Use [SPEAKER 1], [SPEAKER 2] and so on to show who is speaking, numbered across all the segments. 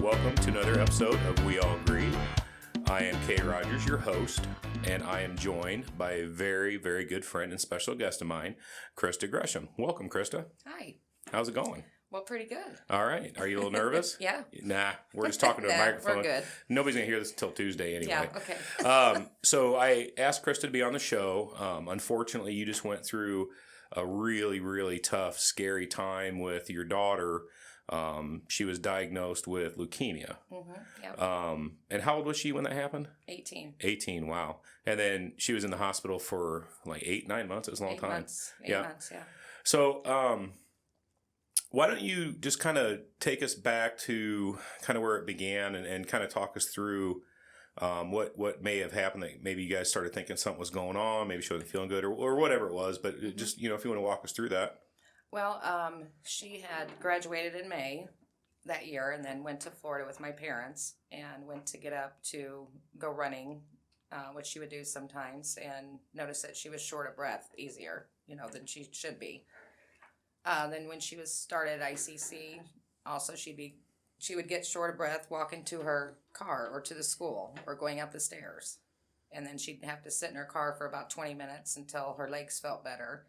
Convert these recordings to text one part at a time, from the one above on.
[SPEAKER 1] welcome to another episode of We All Agree. I am Kay Rogers, your host, and I am joined by a very, very good friend and special guest of mine, Krista Gresham. Welcome, Krista.
[SPEAKER 2] Hi.
[SPEAKER 1] How's it going?
[SPEAKER 2] Well, pretty good.
[SPEAKER 1] All right. Are you a little nervous?
[SPEAKER 2] Yeah.
[SPEAKER 1] Nah, we're just talking to a
[SPEAKER 2] Nah,
[SPEAKER 1] microphone.
[SPEAKER 2] we're good.
[SPEAKER 1] Nobody's going to hear this until Tuesday anyway.
[SPEAKER 2] Yeah, okay.
[SPEAKER 1] So I asked Krista to be on the show. Unfortunately, you just went through a really, really tough, scary time with your daughter. She was diagnosed with leukemia.
[SPEAKER 2] Yep.
[SPEAKER 1] And how old was she when that happened?
[SPEAKER 2] 18.
[SPEAKER 1] 18, wow. And then she was in the hospital for like 8-9 months. It was a long time.
[SPEAKER 2] Months. Eight months, yeah.
[SPEAKER 1] So, why don't you just kind of take us back to kind of where it began and kind of talk us through what may have happened that maybe you guys started thinking something was going on, maybe she wasn't feeling good or whatever it was, but just, if you want to walk us through that.
[SPEAKER 2] Well, she had graduated in May that year and then went to Florida with my parents and went to get up to go running, which she would do sometimes, and noticed that she was short of breath easier, than she should be. Then when she was started ICC, also she would get short of breath walking to her car or to the school or going up the stairs. And then she'd have to sit in her car for about 20 minutes until her legs felt better.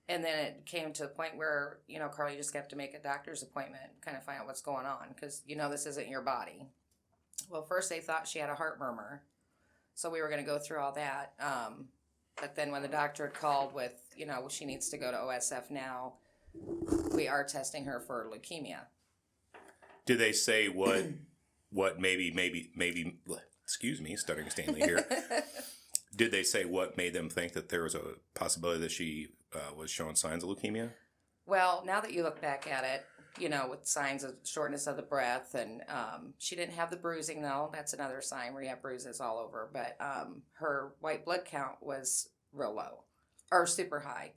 [SPEAKER 2] And then it came to a point where, Carl, you just have to make a doctor's appointment, kind of find out what's going on, because this isn't your body. Well, first they thought she had a heart murmur, so we were going to go through all that. But then when the doctor had called with, she needs to go to OSF now, we are testing her for leukemia.
[SPEAKER 1] Did they say what maybe, excuse me, stuttering Stanley here. Did they say what made them think that there was a possibility that she was showing signs of leukemia?
[SPEAKER 2] Well, now that you look back at it, with signs of shortness of the breath, and she didn't have the bruising, though. That's another sign where you have bruises all over. But her white blood count was real low, or super high.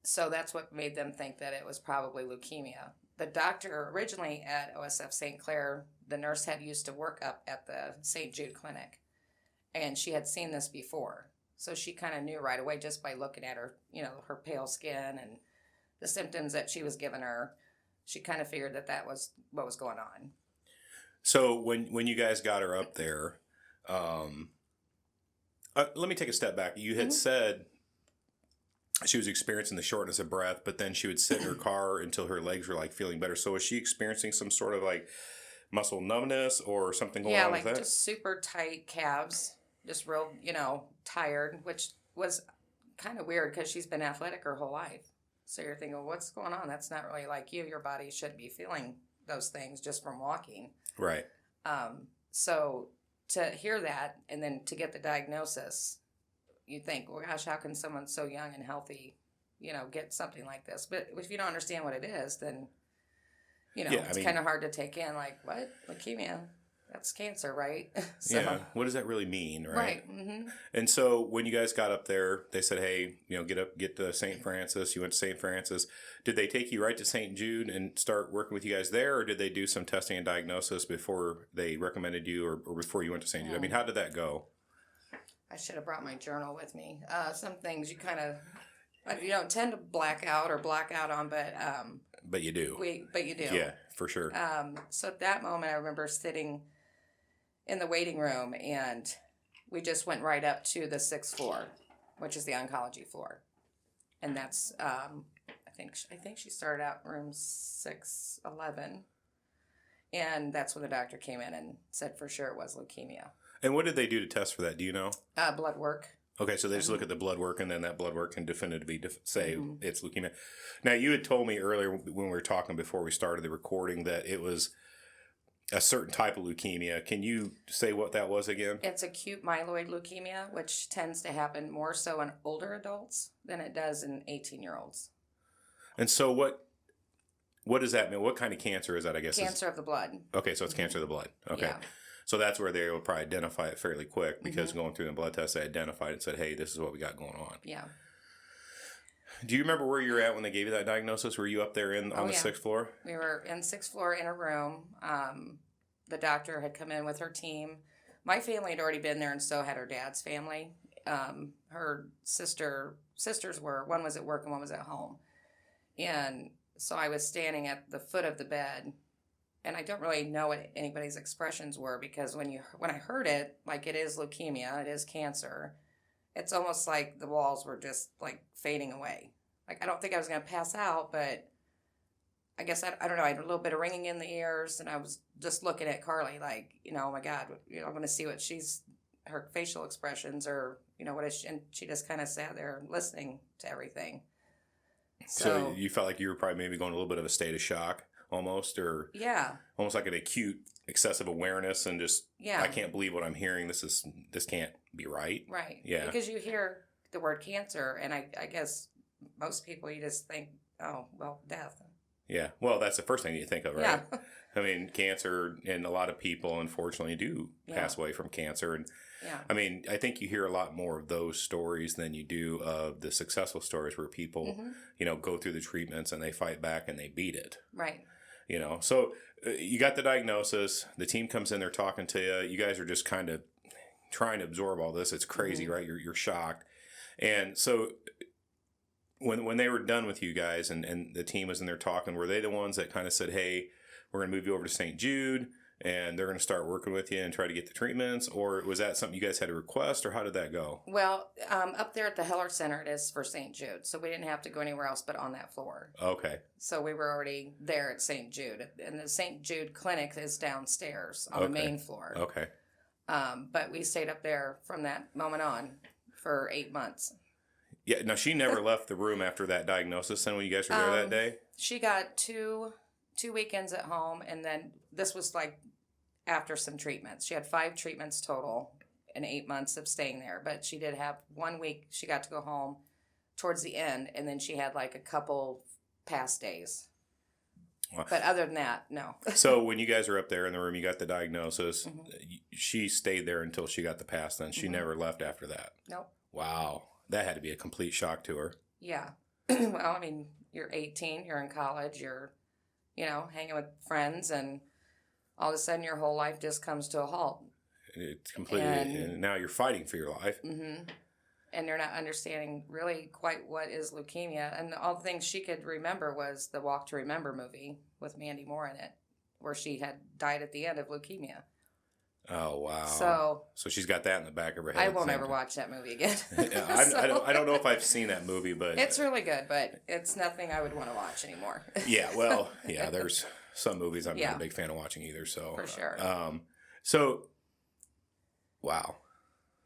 [SPEAKER 2] So that's what made them think that it was probably leukemia. The doctor originally at OSF St. Clair, the nurse had used to work up at the St.Jude clinic, and she had seen this before. So she kind of knew right away just by looking at her, her pale skin and the symptoms that she was giving her. She kind of figured that was what was going on.
[SPEAKER 1] So when you guys got her up there, let me take a step back. You had said she was experiencing the shortness of breath, but then she would sit in her car until her legs were like feeling better. So was she experiencing some sort of like muscle numbness or something going on with that?
[SPEAKER 2] Yeah, like just super tight calves, just real, tired, which was kind of weird because she's been athletic her whole life. So you're thinking, well, what's going on? That's not really like you. Your body should be feeling those things just from walking.
[SPEAKER 1] Right.
[SPEAKER 2] So to hear that and then to get the diagnosis, you think, well, gosh, how can someone so young and healthy, get something like this? But if you don't understand what it is, then, it's kind of hard to take in. Like, what? Leukemia? That's cancer, right? So,
[SPEAKER 1] yeah. What does that really mean, right?
[SPEAKER 2] Right. Mm-hmm.
[SPEAKER 1] And so when you guys got up there, they said, hey, get to St. Francis. You went to St. Francis. Did they take you right to St. Jude and start working with you guys there, or did they do some testing and diagnosis before they recommended you or before you went to St. Jude? I mean, how did that go?
[SPEAKER 2] I should have brought my journal with me. Some things you kind of, you don't tend to black out on,
[SPEAKER 1] but you do.
[SPEAKER 2] But you do.
[SPEAKER 1] Yeah, for sure.
[SPEAKER 2] So at that moment, I remember sitting in the waiting room, and we just went right up to the 6th floor, which is the oncology floor, and that's I think she started out in room 611, and that's when the doctor came in and said for sure it was leukemia.
[SPEAKER 1] And what did they do to test for that? Do you know?
[SPEAKER 2] Blood work.
[SPEAKER 1] Okay, so they just look at the blood work, and then that blood work can definitively say it's leukemia. Now, you had told me earlier when we were talking before we started the recording that it was a certain type of leukemia. Can you say what that was again?
[SPEAKER 2] It's acute myeloid leukemia, which tends to happen more so in older adults than it does in 18-year-olds.
[SPEAKER 1] And so what does that mean? What kind of cancer is that, I guess?
[SPEAKER 2] Cancer of the blood.
[SPEAKER 1] Okay, so it's cancer of the blood. Okay.
[SPEAKER 2] Yeah.
[SPEAKER 1] So that's where they will probably identify it fairly quick because going through the blood test, they identified it and said, hey, this is what we got going on.
[SPEAKER 2] Yeah.
[SPEAKER 1] Do you remember where you were at when they gave you that diagnosis? Were you up there on the 6th floor?
[SPEAKER 2] We were in 6th floor in a room. The doctor had come in with her team. My family had already been there, and so had her dad's family. Her sisters were, one was at work and one was at home. And so I was standing at the foot of the bed, and I don't really know what anybody's expressions were, because when I heard it, like, it is leukemia, it is cancer, it's almost like the walls were just like fading away. Like, I don't think I was going to pass out, but I guess I don't know. I had a little bit of ringing in the ears, and I was just looking at Carly like, oh my God, I'm going to see what her facial expressions, or what is she, and she just kind of sat there listening to everything.
[SPEAKER 1] So you felt like you were probably maybe going a little bit of a state of shock almost, or
[SPEAKER 2] yeah,
[SPEAKER 1] almost like an acute excessive awareness, and just,
[SPEAKER 2] yeah,
[SPEAKER 1] I can't believe what I'm hearing. This can't be right.
[SPEAKER 2] right.
[SPEAKER 1] Yeah.
[SPEAKER 2] Because you hear the word cancer, and I guess most people, you just think, oh, well, death.
[SPEAKER 1] Yeah. Well, that's the first thing you think of, right?
[SPEAKER 2] Yeah.
[SPEAKER 1] I mean, cancer, and a lot of people, unfortunately, do pass away from cancer. And
[SPEAKER 2] yeah.
[SPEAKER 1] I mean, I think you hear a lot more of those stories than you do of the successful stories where people, go through the treatments and they fight back and they beat it.
[SPEAKER 2] Right.
[SPEAKER 1] So you got the diagnosis, the team comes in, they're talking to you. You guys are just kind of trying to absorb all this. It's crazy, right? You're shocked. And so when they were done with you guys, and the team was in there talking, were they the ones that kind of said, hey, we're going to move you over to St.Jude and they're going to start working with you and try to get the treatments? Or was that something you guys had to request, or how did that go?
[SPEAKER 2] Well, up there at the Heller Center, it is for St.Jude. So we didn't have to go anywhere else but on that floor.
[SPEAKER 1] Okay.
[SPEAKER 2] So we were already there at St.Jude. And the St.Jude clinic is downstairs on the main floor.
[SPEAKER 1] Okay.
[SPEAKER 2] But we stayed up there from that moment on for 8 months.
[SPEAKER 1] Yeah. Now, she never left the room after that diagnosis then when you guys were there that day?
[SPEAKER 2] She got two weekends at home, and then this was like after some treatments. She had 5 treatments total in 8 months of staying there, but she did have 1 week she got to go home towards the end, and then she had like a couple past days. Wow. But other than that, no.
[SPEAKER 1] So when you guys were up there in the room, you got the diagnosis, she stayed there until she got the pass then? She never left after that?
[SPEAKER 2] Nope.
[SPEAKER 1] Wow. That had to be a complete shock to her.
[SPEAKER 2] Yeah. Well, I mean, you're 18, you're in college, you're, hanging with friends, and all of a sudden your whole life just comes to a halt.
[SPEAKER 1] It's completely, and now you're fighting for your life.
[SPEAKER 2] Mm-hmm. And you're not understanding really quite what is leukemia. And all the things she could remember was the Walk to Remember movie with Mandy Moore in it, where she had died at the end of leukemia.
[SPEAKER 1] Oh, wow. So she's got that in the back of her head.
[SPEAKER 2] I won't ever watch that movie again.
[SPEAKER 1] I don't know if I've seen that movie, but
[SPEAKER 2] it's really good, but it's nothing I would want to watch anymore.
[SPEAKER 1] Yeah, well, yeah, there's some movies I'm not a big fan of watching either. So
[SPEAKER 2] for sure.
[SPEAKER 1] Wow.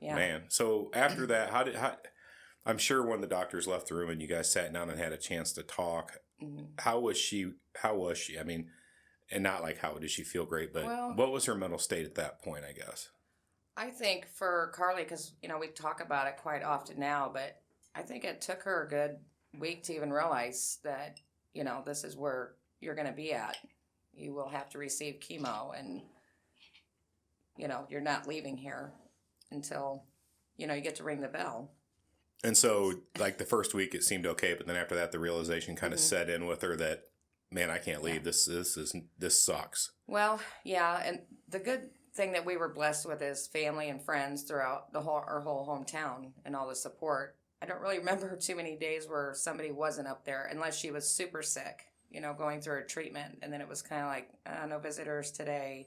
[SPEAKER 2] Yeah. Man.
[SPEAKER 1] So after that, I'm sure when the doctors left the room and you guys sat down and had a chance to talk, how was she? I mean, and not like how did she feel great, but what was her mental state at that point, I guess?
[SPEAKER 2] I think for Carly, because, we talk about it quite often now, but I think it took her a good week to even realize that, this is where you're going to be at. You will have to receive chemo, and, you're not leaving here until, you get to ring the bell.
[SPEAKER 1] And so, like, the first week it seemed okay, but then after that, the realization kind of set in with her that, man, I can't leave. Yeah. This sucks.
[SPEAKER 2] Well, yeah, and the good thing that we were blessed with is family and friends throughout our whole hometown, and all the support. I don't really remember too many days where somebody wasn't up there, unless she was super sick, going through her treatment, and then it was kind of like, no visitors today,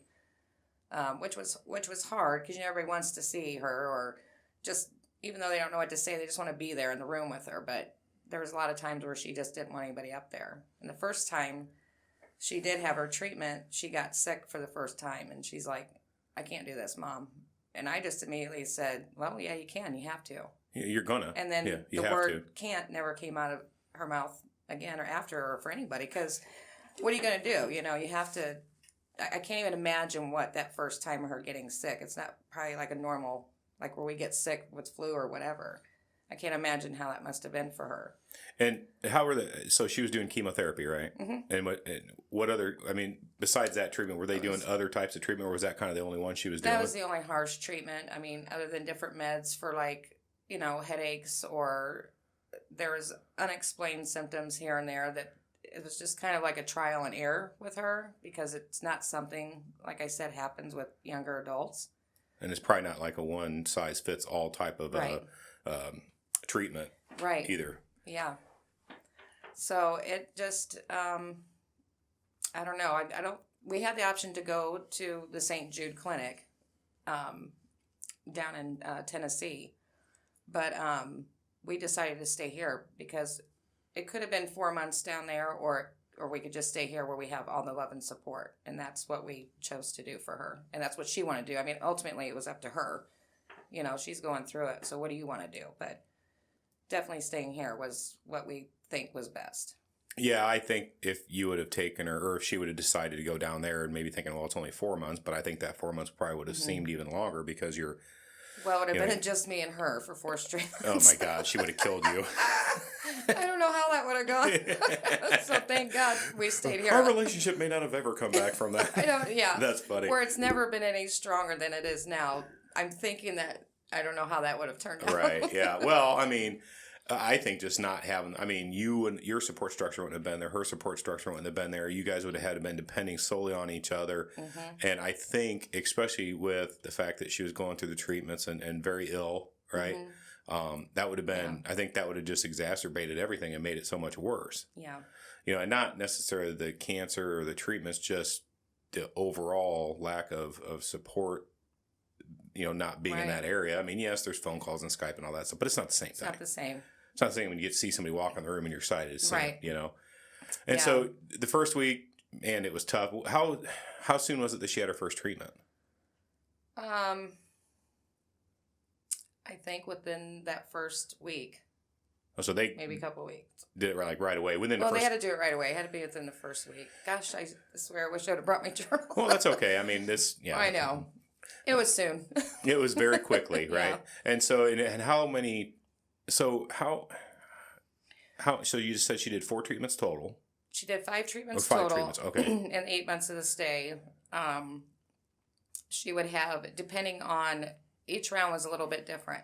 [SPEAKER 2] which was hard, because everybody wants to see her, or just, even though they don't know what to say, they just want to be there in the room with her. But there was a lot of times where she just didn't want anybody up there. And the first time she did have her treatment, she got sick for the first time, and she's like, I can't do this, Mom. And I just immediately said, well, yeah, you can. You have to.
[SPEAKER 1] You're gonna.
[SPEAKER 2] And then the word can't never came out of her mouth again or after, or for anybody, because what are you going to do? You have to, I can't even imagine what that first time of her getting sick. It's not probably like a normal, like where we get sick with flu or whatever. I can't imagine how that must have been for her.
[SPEAKER 1] And how were so she was doing chemotherapy, right? Mm-hmm. And what other, I mean, besides that treatment, were they doing other types of treatment, or was that kind of the only one she was doing?
[SPEAKER 2] That was the only harsh treatment. I mean, other than different meds for, like, headaches, or there was unexplained symptoms here and there, that it was just kind of like a trial and error with her, because it's not something, like I said, happens with younger adults.
[SPEAKER 1] And it's probably not like a one-size-fits-all type of treatment either.
[SPEAKER 2] Yeah. So it just, I don't know. we had the option to go to the St.Jude clinic down in Tennessee, but we decided to stay here because it could have been 4 months down there, or we could just stay here where we have all the love and support, and that's what we chose to do for her, and that's what she wanted to do. I mean, ultimately, it was up to her. You know, she's going through it, so what do you want to do? But definitely staying here was what we think was best.
[SPEAKER 1] Yeah, I think if you would have taken her, or if she would have decided to go down there and maybe thinking, well, it's only 4 months, but I think that 4 months probably would have seemed even longer because you're.
[SPEAKER 2] Well, it would have been just me and her for 4 straight months.
[SPEAKER 1] Oh my God, she would have killed you.
[SPEAKER 2] I don't know how that would have gone. So thank God we stayed here.
[SPEAKER 1] Our relationship may not have ever come back from that.
[SPEAKER 2] I don't. Yeah,
[SPEAKER 1] that's funny.
[SPEAKER 2] Where it's never been any stronger than it is now. I'm thinking that I don't know how that would have turned out.
[SPEAKER 1] Right. Yeah. Well, I mean. I think just not having, I mean, you and your support structure wouldn't have been there. Her support structure wouldn't have been there. You guys would have had to been depending solely on each other. Mm-hmm. And I think, especially with the fact that she was going through the treatments and very ill, right? Mm-hmm. That would have been, I think that would have just exacerbated everything and made it so much worse.
[SPEAKER 2] Yeah.
[SPEAKER 1] You know, and not necessarily the cancer or the treatments, just the overall lack of support, you know, not being in that area. I mean, yes, there's phone calls and Skype and all that stuff, but it's not the same thing.
[SPEAKER 2] It's not the same.
[SPEAKER 1] It's not the same when you get to see somebody walk in the room and you're excited to see them, you know. And
[SPEAKER 2] yeah.
[SPEAKER 1] so the first week, and it was tough. How soon was it that she had her first treatment?
[SPEAKER 2] I think within that first week.
[SPEAKER 1] Oh, so they
[SPEAKER 2] maybe a couple of weeks.
[SPEAKER 1] Did it like right away within.
[SPEAKER 2] Well, they had to do it right away. It had to be within the first week. Gosh, I swear, I wish I would have brought my journal.
[SPEAKER 1] Well, that's okay. I mean,
[SPEAKER 2] I know. It was soon.
[SPEAKER 1] It was very quickly, right?
[SPEAKER 2] Yeah.
[SPEAKER 1] And so, and how many? So how? So you just said she did 4 treatments total.
[SPEAKER 2] She did 5 treatments
[SPEAKER 1] 5
[SPEAKER 2] total.
[SPEAKER 1] Treatments, okay.
[SPEAKER 2] And 8 months of the stay. She would have, depending on, each round was a little bit different.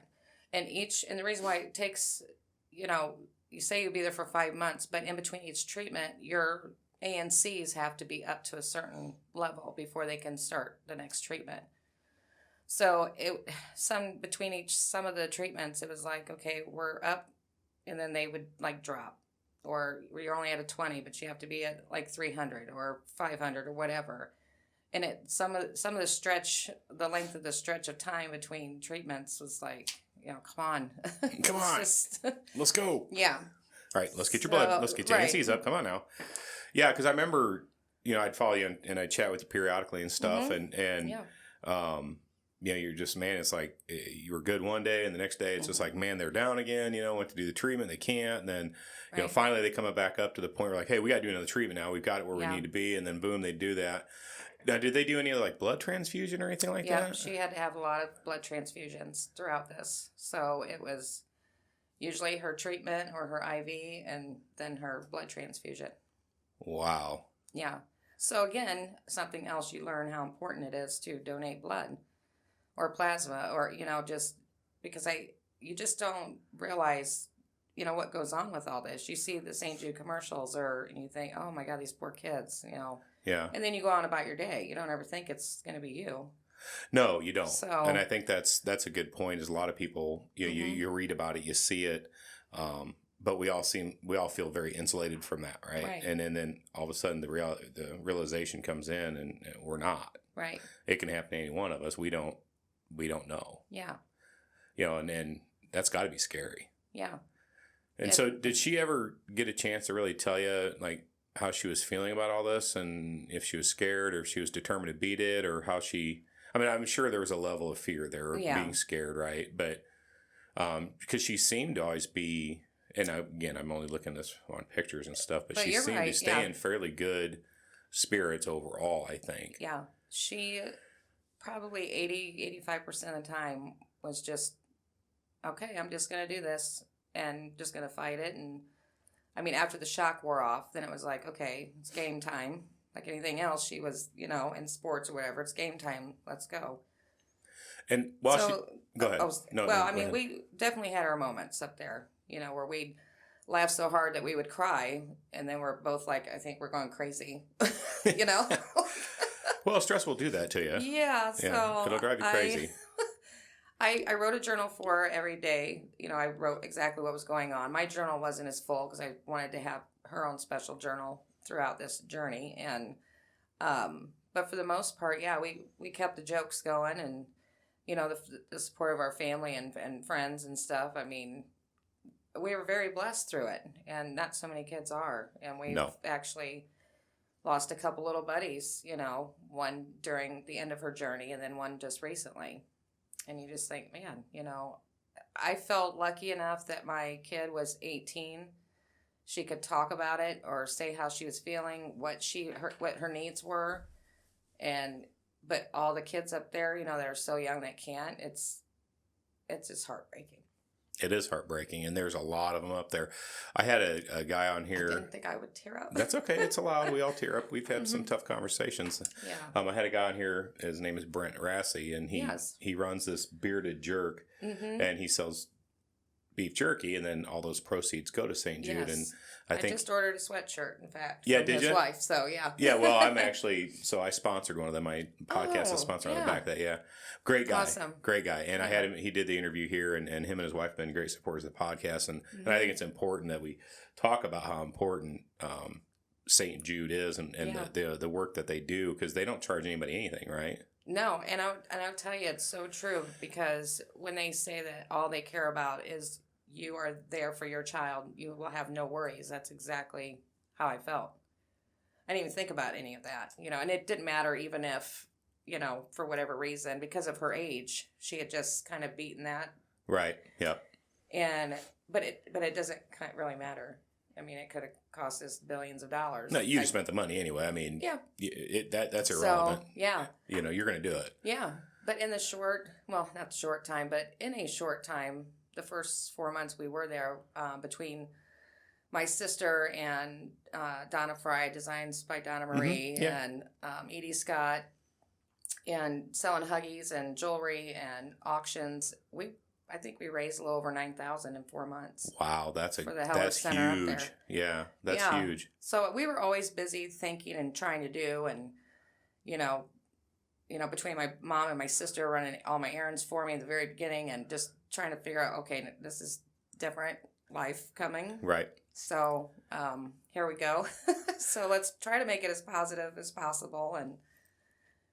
[SPEAKER 2] And the reason why it takes, you know, you say you'll be there for 5 months, but in between each treatment, your ANCs have to be up to a certain level before they can start the next treatment. So between some of the treatments, it was like, okay, we're up, and then they would like drop, or you're only at a 20, but you have to be at like 300 or 500 or whatever. And some of the stretch, the length of the stretch of time between treatments was like, you know, come on,
[SPEAKER 1] let's go.
[SPEAKER 2] Yeah.
[SPEAKER 1] All right, let's get your blood. Let's get your ANCs up. Come on now. Yeah, because I remember, you know, I'd follow you and I'd chat with you periodically and stuff, and you know, you're just, man, it's like you were good one day and the next day it's just like, man, they're down again, you know, went to do the treatment, they can't. And then, you know, finally they come back up to the point where like, hey, we got to do another treatment now. We've got it where we need to be. And then boom, they do that. Now, did they do any like blood transfusion or anything like that?
[SPEAKER 2] Yeah, she had to have a lot of blood transfusions throughout this. So it was usually her treatment or her IV and then her blood transfusion. Wow. Yeah. So again, something else you learn how important it is to donate blood or plasma, or, you know, just because you just don't realize, you know, what goes on with all this. You see the St.Jude commercials and you think, oh my God, these poor kids, you know.
[SPEAKER 1] Yeah.
[SPEAKER 2] And then you go on about your day. You don't ever think it's going to be you.
[SPEAKER 1] No, you don't.
[SPEAKER 2] So,
[SPEAKER 1] and I think that's a good point. Is a lot of people, you read about it, you see it, but we all feel very insulated from that, right? And then all of a sudden the realization comes in, and we're not.
[SPEAKER 2] Right.
[SPEAKER 1] It can happen to any one of us. We don't know.
[SPEAKER 2] Yeah.
[SPEAKER 1] You know, and then that's got to be scary.
[SPEAKER 2] Yeah.
[SPEAKER 1] And so, did she ever get a chance to really tell you like how she was feeling about all this, and if she was scared or if she was determined to beat it, or how she? I mean, I'm sure there was a level of fear there, of being scared, right? But because she seemed to always be, and again, I'm only looking at this on pictures and stuff, but she seemed to stay in fairly good spirits overall, I think.
[SPEAKER 2] Yeah. She probably 85% of the time was just, okay, I'm just going to do this and just going to fight it. And I mean, after the shock wore off, then it was like, okay, it's game time. Like anything else, she was, you know, in sports or whatever, it's game time. Let's go.
[SPEAKER 1] And go ahead.
[SPEAKER 2] We definitely had our moments up there, you know, where we'd laugh so hard that we would cry. And then we're both like, I think we're going crazy, you know?
[SPEAKER 1] Well, stress will do that to you.
[SPEAKER 2] Yeah. So
[SPEAKER 1] it'll drive you crazy.
[SPEAKER 2] I wrote a journal for her every day. You know, I wrote exactly what was going on. My journal wasn't as full because I wanted to have her own special journal throughout this journey. And But for the most part, yeah, we kept the jokes going, and the support of our family and friends and stuff. I mean, we were very blessed through it, and not so many kids are. And we've
[SPEAKER 1] No.
[SPEAKER 2] actually lost a couple little buddies, one during the end of her journey and then one just recently. And you just think, man, I felt lucky enough that my kid was 18. She could talk about it or say how she was feeling, what her needs were. But all the kids up there, that are so young that can't, it's just heartbreaking.
[SPEAKER 1] It is heartbreaking, and there's a lot of them up there. I had a guy on here.
[SPEAKER 2] I didn't think I would tear up.
[SPEAKER 1] That's okay. It's allowed. We all tear up. We've had some tough conversations.
[SPEAKER 2] Yeah.
[SPEAKER 1] I had a guy on here. His name is Brent Rassi, and he runs this Bearded Jerk, and he sells beef jerky, and then all those proceeds go to St.Jude.
[SPEAKER 2] Yes.
[SPEAKER 1] And I think
[SPEAKER 2] just ordered a sweatshirt, in fact.
[SPEAKER 1] Yeah,
[SPEAKER 2] from
[SPEAKER 1] did
[SPEAKER 2] his
[SPEAKER 1] you?
[SPEAKER 2] wife, so yeah.
[SPEAKER 1] Yeah, well, I sponsored one of them. My podcast is sponsored on the back of that. Yeah, great guy,
[SPEAKER 2] Awesome.
[SPEAKER 1] Great guy. And I had him. He did the interview here, and him and his wife have been great supporters of the podcast. And I think it's important that we talk about how important St. Jude is and the work that they do, because they don't charge anybody anything, right?
[SPEAKER 2] No, and I'll tell you, it's so true, because when they say that all they care about is you are there for your child, you will have no worries. That's exactly how I felt. I didn't even think about any of that, and it didn't matter even if, for whatever reason, because of her age, she had just kind of beaten that.
[SPEAKER 1] Right. Yep.
[SPEAKER 2] But it doesn't really matter. I mean, it could have cost us billions of dollars.
[SPEAKER 1] No, you just spent the money anyway. I mean,
[SPEAKER 2] yeah,
[SPEAKER 1] that's irrelevant.
[SPEAKER 2] So, yeah.
[SPEAKER 1] You're going to do it.
[SPEAKER 2] Yeah. But in not short time, but in a short time, the first 4 months we were there, between my sister and Donna Fry, Designs by Donna Marie, and Edie Scott, and selling Huggies and jewelry and auctions, I think we raised a little over $9,000 in 4 months.
[SPEAKER 1] Wow, that's
[SPEAKER 2] center
[SPEAKER 1] huge.
[SPEAKER 2] Up there.
[SPEAKER 1] Yeah, that's huge.
[SPEAKER 2] So we were always busy thinking and trying to do, and between my mom and my sister running all my errands for me at the very beginning, and just trying to figure out, okay, this is different life coming.
[SPEAKER 1] Right.
[SPEAKER 2] So here we go. So let's try to make it as positive as possible and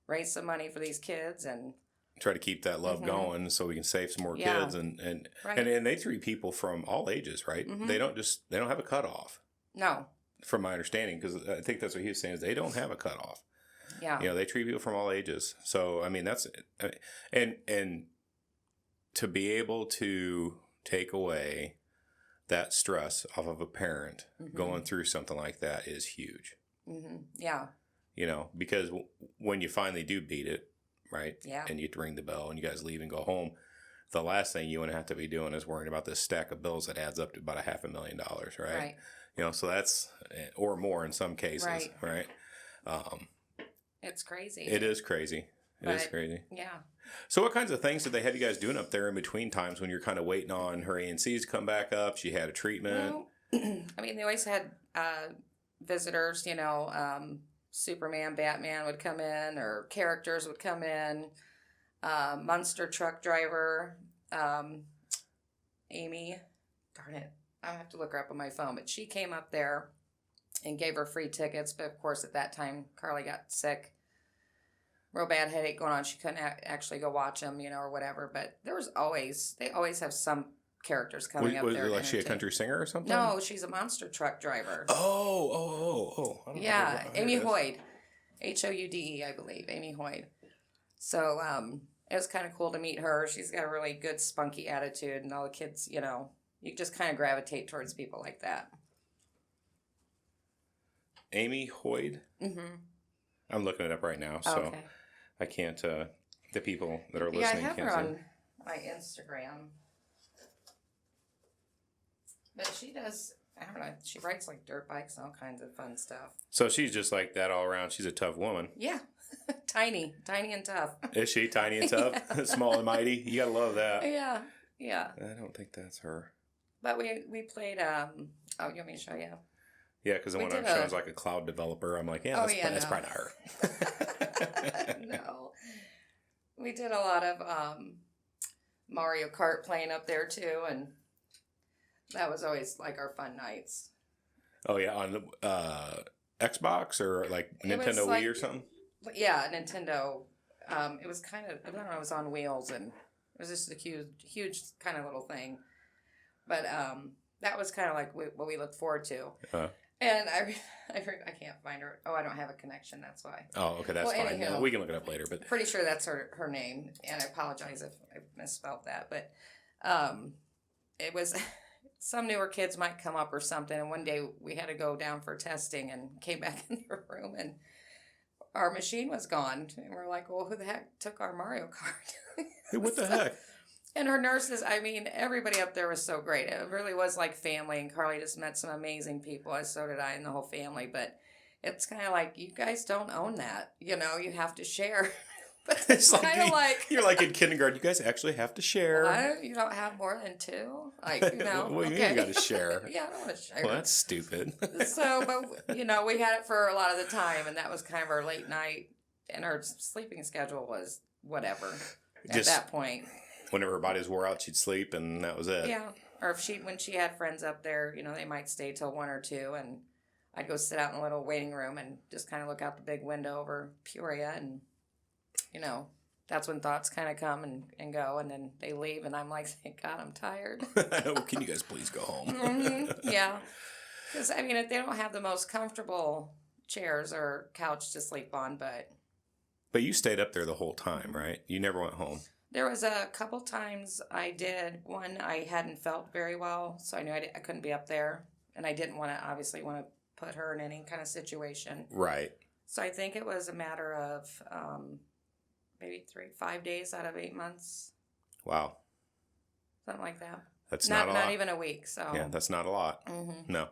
[SPEAKER 2] raise some money for these kids and
[SPEAKER 1] try to keep that love going so we can save some more kids and they treat people from all ages, right? They don't have a cutoff.
[SPEAKER 2] No. From
[SPEAKER 1] my understanding, because I think that's what he was saying, is they don't have a cutoff.
[SPEAKER 2] Yeah.
[SPEAKER 1] They treat people from all ages. So I mean, that's and to be able to take away that stress off of a parent going through something like that is huge.
[SPEAKER 2] Yeah.
[SPEAKER 1] Because when you finally do beat it, right?
[SPEAKER 2] Yeah.
[SPEAKER 1] And you ring the bell and you guys leave and go home, the last thing you want to have to be doing is worrying about this stack of bills that adds up to about $500,000, right?
[SPEAKER 2] Right.
[SPEAKER 1] So that's, or more in some cases, right?
[SPEAKER 2] It's crazy.
[SPEAKER 1] It is crazy. It is crazy.
[SPEAKER 2] Yeah.
[SPEAKER 1] So what kinds of things did they have you guys doing up there in between times when you're kind of waiting on her ANCs to come back up? She had a treatment.
[SPEAKER 2] Well, I mean, they always had visitors, Superman, Batman would come in, or characters would come in. Monster truck driver, Amy, darn it, I have to look her up on my phone, but she came up there and gave her free tickets. But of course, at that time, Carly got sick, real bad headache going on. She couldn't actually go watch them, or whatever. But they always have some characters coming up there.
[SPEAKER 1] Was she a country singer or something?
[SPEAKER 2] No, she's a monster truck driver.
[SPEAKER 1] Oh. I don't know
[SPEAKER 2] Amy Hoyd. Houde, I believe. Amy Hoyd. So it was kind of cool to meet her. She's got a really good spunky attitude, and all the kids, you just kind of gravitate towards people like that.
[SPEAKER 1] Amy Hoyd? I'm looking it up right now, so I can't, the people that are listening can't see.
[SPEAKER 2] Yeah, I have her on my Instagram. But she does, I don't know, she rides like dirt bikes and all kinds of fun stuff.
[SPEAKER 1] So she's just like that all around. She's a tough woman.
[SPEAKER 2] Yeah. Tiny and tough.
[SPEAKER 1] Is she tiny and tough? Small and mighty? You gotta love that.
[SPEAKER 2] Yeah.
[SPEAKER 1] I don't think that's her.
[SPEAKER 2] But we played, you want me to show you?
[SPEAKER 1] Yeah, because the one I'm showing is like a cloud developer. I'm like, that's probably not her.
[SPEAKER 2] No. We did a lot of Mario Kart playing up there too, and that was always like our fun nights.
[SPEAKER 1] Oh yeah, on the Xbox or like
[SPEAKER 2] It was
[SPEAKER 1] Nintendo
[SPEAKER 2] like,
[SPEAKER 1] Wii or something?
[SPEAKER 2] yeah, Nintendo. It was kind of, I don't know, it was on wheels, and it was just a huge kind of little thing. But that was kind of like what we looked forward to. And I can't find her. Oh, I don't have a connection. That's why.
[SPEAKER 1] Oh, okay, that's fine.
[SPEAKER 2] Anyhow,
[SPEAKER 1] We can look it up later. But
[SPEAKER 2] pretty sure that's her name, and I apologize if I misspelled that. But it was some newer kids might come up or something. And one day we had to go down for testing and came back in the room, and our machine was gone. And we're like, well, who the heck took our Mario Kart?
[SPEAKER 1] hey, what the heck?
[SPEAKER 2] And her nurses, I mean, everybody up there was so great. It really was like family, and Carly just met some amazing people, as so did I and the whole family. But it's kind of like, you guys don't own that. You know, you have to share. But it's kind of like...
[SPEAKER 1] You're like in kindergarten, you guys actually have to share.
[SPEAKER 2] What? You don't have more than two? Like, you know.
[SPEAKER 1] What do you mean you got to share?
[SPEAKER 2] Yeah, I don't want to share.
[SPEAKER 1] Well, that's stupid.
[SPEAKER 2] So, but, you know, we had it for a lot of the time, and that was kind of our late night, and our sleeping schedule was whatever at that point.
[SPEAKER 1] Whenever her bodies wore out, she'd sleep, and that was it.
[SPEAKER 2] Yeah. Or if when she had friends up there, you know, they might stay till 1 or 2, and I'd go sit out in a little waiting room and just kind of look out the big window over Peoria, and, you know, that's when thoughts kind of come and go, and then they leave, and I'm like, thank God, I'm tired.
[SPEAKER 1] Can you guys please go home?
[SPEAKER 2] Mm-hmm. Yeah. Because, I mean, they don't have the most comfortable chairs or couch to sleep on, but...
[SPEAKER 1] But you stayed up there the whole time, right? You never went home.
[SPEAKER 2] There was a couple times I did. One, I hadn't felt very well, so I knew I couldn't be up there. And I didn't want to put her in any kind of situation.
[SPEAKER 1] Right.
[SPEAKER 2] So I think it was a matter of maybe 5 days out of 8 months.
[SPEAKER 1] Wow.
[SPEAKER 2] Something like that.
[SPEAKER 1] That's not a lot.
[SPEAKER 2] Not even a week. So
[SPEAKER 1] yeah, that's not a lot.
[SPEAKER 2] Mm-hmm.
[SPEAKER 1] No.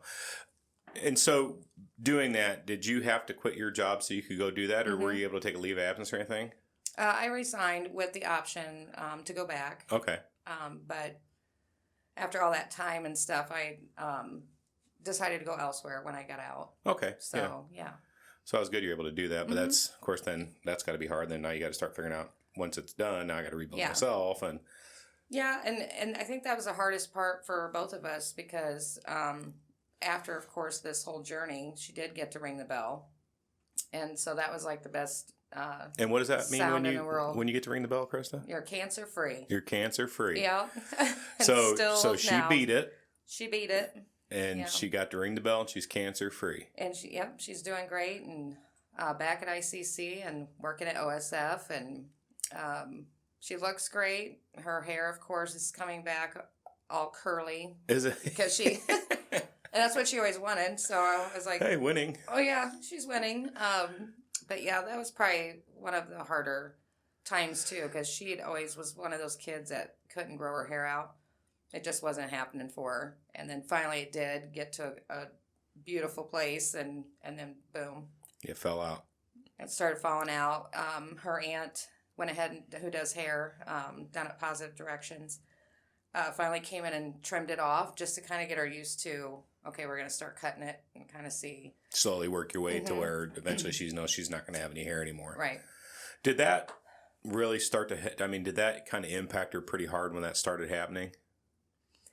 [SPEAKER 1] And so doing that, did you have to quit your job so you could go do that, or were you able to take a leave of absence or anything?
[SPEAKER 2] I resigned with the option to go back.
[SPEAKER 1] Okay.
[SPEAKER 2] But after all that time and stuff, I decided to go elsewhere when I got out.
[SPEAKER 1] Okay.
[SPEAKER 2] So, yeah.
[SPEAKER 1] So it was good you were able to do that. But that's, of course, then that's got to be hard. Then now you got to start figuring out, once it's done, now I got to rebuild myself. And
[SPEAKER 2] yeah, and I think that was the hardest part for both of us because after, of course, this whole journey, she did get to ring the bell. And so that was like the best
[SPEAKER 1] and what does that mean when you get to ring the bell, Krista?
[SPEAKER 2] You're cancer free.
[SPEAKER 1] You're cancer free.
[SPEAKER 2] Yeah.
[SPEAKER 1] So she beat it.
[SPEAKER 2] She beat it.
[SPEAKER 1] And she got to ring the bell, and she's cancer free.
[SPEAKER 2] And she's doing great, and back at ICC and working at OSF, and she looks great. Her hair, of course, is coming back all curly.
[SPEAKER 1] Is it?
[SPEAKER 2] Because she, and that's what she always wanted. So I was like,
[SPEAKER 1] hey, winning.
[SPEAKER 2] Oh yeah, she's winning. But yeah, that was probably one of the harder times too, because she always was one of those kids that couldn't grow her hair out. It just wasn't happening for her. And then finally it did get to a beautiful place, and then boom.
[SPEAKER 1] It fell out.
[SPEAKER 2] It started falling out. Her aunt went ahead, who does hair down at Positive Directions, finally came in and trimmed it off just to kind of get her used to, okay, we're going to start cutting it and kind of see. Slowly
[SPEAKER 1] work your way to where eventually she's not going to have any hair anymore.
[SPEAKER 2] Right.
[SPEAKER 1] Did that really start to hit? I mean, did that kind of impact her pretty hard when that started happening?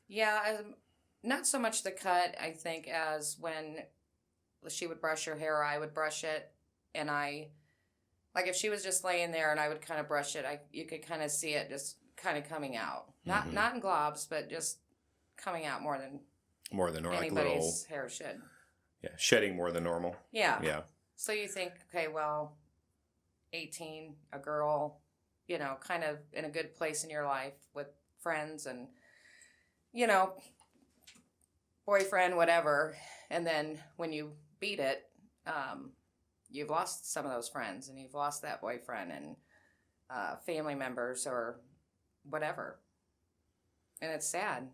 [SPEAKER 2] Yeah, not so much the cut, I think, as when she would brush her hair, I would brush it, and like if she was just laying there and I would kind of brush it, you could kind of see it just kind of coming out. Not in globs, but just coming out more than
[SPEAKER 1] normal.
[SPEAKER 2] Anybody's hair should.
[SPEAKER 1] Yeah, shedding more than normal.
[SPEAKER 2] Yeah.
[SPEAKER 1] Yeah.
[SPEAKER 2] So you think, okay, well, 18, a girl, you know, kind of in a good place in your life with friends and, you know, boyfriend, whatever. And then when you beat it, you've lost some of those friends, and you've lost that boyfriend and family members or whatever. And it's sad.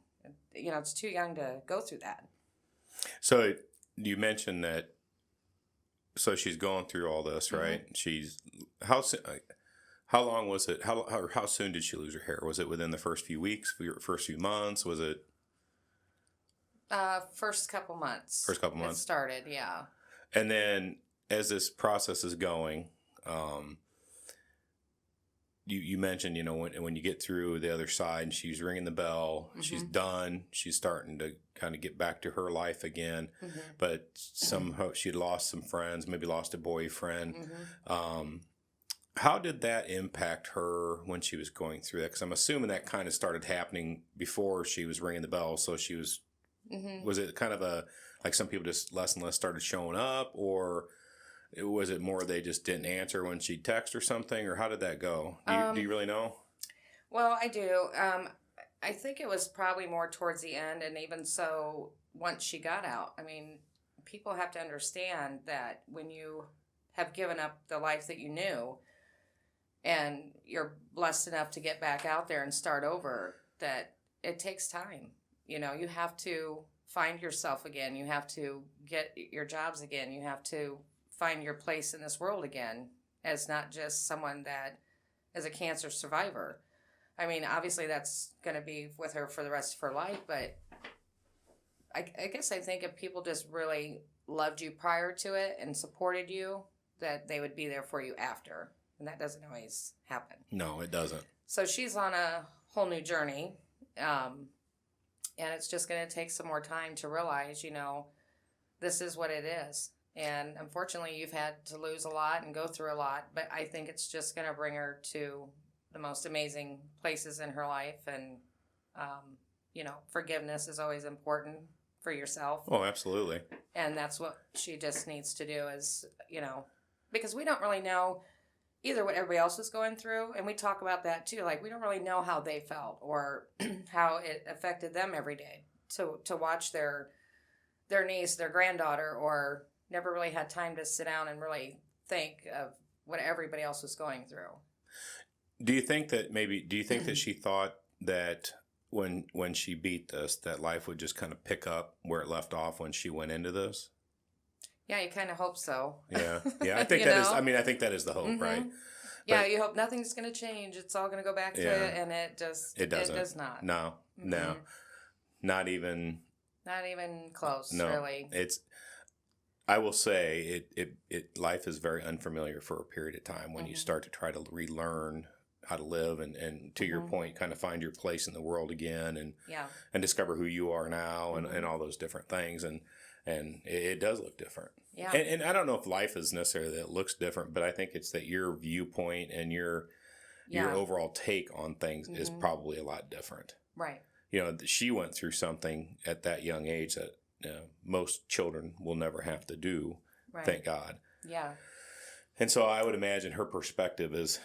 [SPEAKER 2] You know, it's too young to go through that.
[SPEAKER 1] So you mentioned that, so she's going through all this, right? She's, how long was it? How soon did she lose her hair? Was it within the first few weeks, first few months? Was it?
[SPEAKER 2] First couple months.
[SPEAKER 1] First couple months.
[SPEAKER 2] It started, yeah.
[SPEAKER 1] And then as this process is going, you mentioned, when you get through the other side and she's ringing the bell, she's done, she's starting to kind of get back to her life again. But somehow she'd lost some friends, maybe lost a boyfriend. How did that impact her when she was going through that? Because I'm assuming that kind of started happening before she was ringing the bell. So she was, was it kind of like some people just less and less started showing up, or was it more they just didn't answer when she'd text or something, or how did that go? Do you really know?
[SPEAKER 2] Well, I do. I think it was probably more towards the end, and even so, once she got out, I mean, people have to understand that when you have given up the life that you knew, and you're blessed enough to get back out there and start over, that it takes time. You have to find yourself again. You have to get your jobs again. You have to find your place in this world again as not just someone that is a cancer survivor. I mean, obviously that's going to be with her for the rest of her life, but I guess I think if people just really loved you prior to it and supported you, that they would be there for you after. And that doesn't always happen.
[SPEAKER 1] No, it doesn't.
[SPEAKER 2] So she's on a whole new journey. And it's just going to take some more time to realize, this is what it is. And unfortunately, you've had to lose a lot and go through a lot. But I think it's just going to bring her to the most amazing places in her life. And, forgiveness is always important for yourself.
[SPEAKER 1] Oh, absolutely.
[SPEAKER 2] And that's what she just needs to do is, because we don't really know either what everybody else is going through. And we talk about that too. Like, we don't really know how they felt or how it affected them every day to watch their niece, their granddaughter, or never really had time to sit down and really think of what everybody else was going through.
[SPEAKER 1] Do you think that she thought that when she beat this, that life would just kind of pick up where it left off when she went into this?
[SPEAKER 2] Yeah, you kind of hope so.
[SPEAKER 1] Yeah. I think I think that is the hope, right?
[SPEAKER 2] Yeah, but you hope nothing's going to change. It's all going to go back to it, and it doesn't. It does not.
[SPEAKER 1] No, not even
[SPEAKER 2] close.
[SPEAKER 1] No,
[SPEAKER 2] really.
[SPEAKER 1] I will say it life is very unfamiliar for a period of time when you start to try to relearn how to live and to your point, kind of find your place in the world again and discover who you are now and all those different things. And it does look different. Yeah. And I don't know if life is necessarily that it looks different, but I think it's that your viewpoint and your overall take on things is probably a lot different.
[SPEAKER 2] Right.
[SPEAKER 1] She went through something at that young age that most children will never have to do. Right. Thank God. Yeah. And so I would imagine her perspective is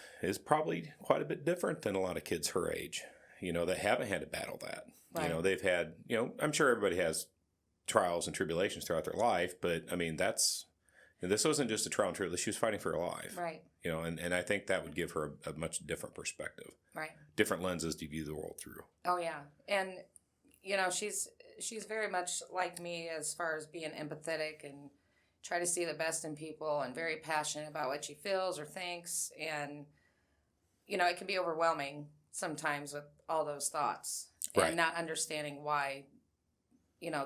[SPEAKER 1] probably quite a bit different than a lot of kids her age, that haven't had to battle that. Right. They've had, I'm sure everybody has trials and tribulations throughout their life, but I mean, this wasn't just a trial and tribulation. She was fighting for her life. Right. And I think that would give her a much different perspective. Right. Different lenses to view the world through.
[SPEAKER 2] Oh, yeah. And, she's very much like me as far as being empathetic and try to see the best in people and very passionate about what she feels or thinks. And, it can be overwhelming sometimes with all those thoughts and not understanding why,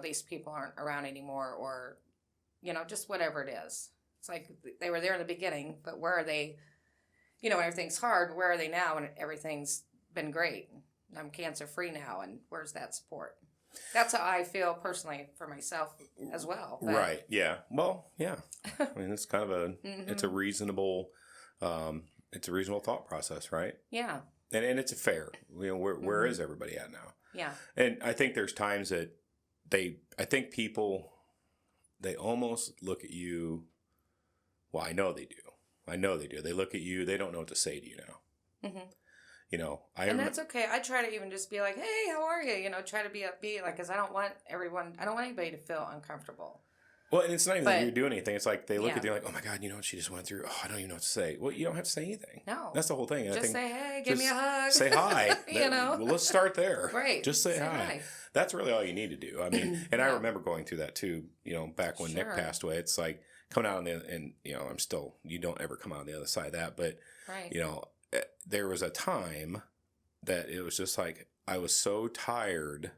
[SPEAKER 2] these people aren't around anymore or, just whatever it is. It's like they were there in the beginning, but where are they, when everything's hard, where are they now when everything's been great? I'm cancer free now, and where's that support? That's how I feel personally for myself as well. But.
[SPEAKER 1] Right. Yeah. Well, yeah. I mean, it's kind of it's a reasonable thought process, right? Yeah. And it's a fair, where is everybody at now? Yeah. And I think there's times that I think people, they almost look at you. Well, I know they do. They look at you. They don't know what to say to you now. Mm-hmm. And
[SPEAKER 2] that's okay. I try to even just be like, hey, how are you? Try to be upbeat, like, because I don't want anybody to feel uncomfortable.
[SPEAKER 1] Well, and it's not even that you're doing anything. It's like they look at you like, oh my God, what she just went through? Oh, I don't even know what to say. Well, you don't have to say anything. No. That's the whole thing.
[SPEAKER 2] Just say, hey, give me a hug.
[SPEAKER 1] Say hi. Well, let's start there.
[SPEAKER 2] Right.
[SPEAKER 1] Just say hi. That's really all you need to do. I mean, and I remember going through that too, back when Nick passed away. It's like coming out you don't ever come out on the other side of that. But, there was a time that it was just like I was so tired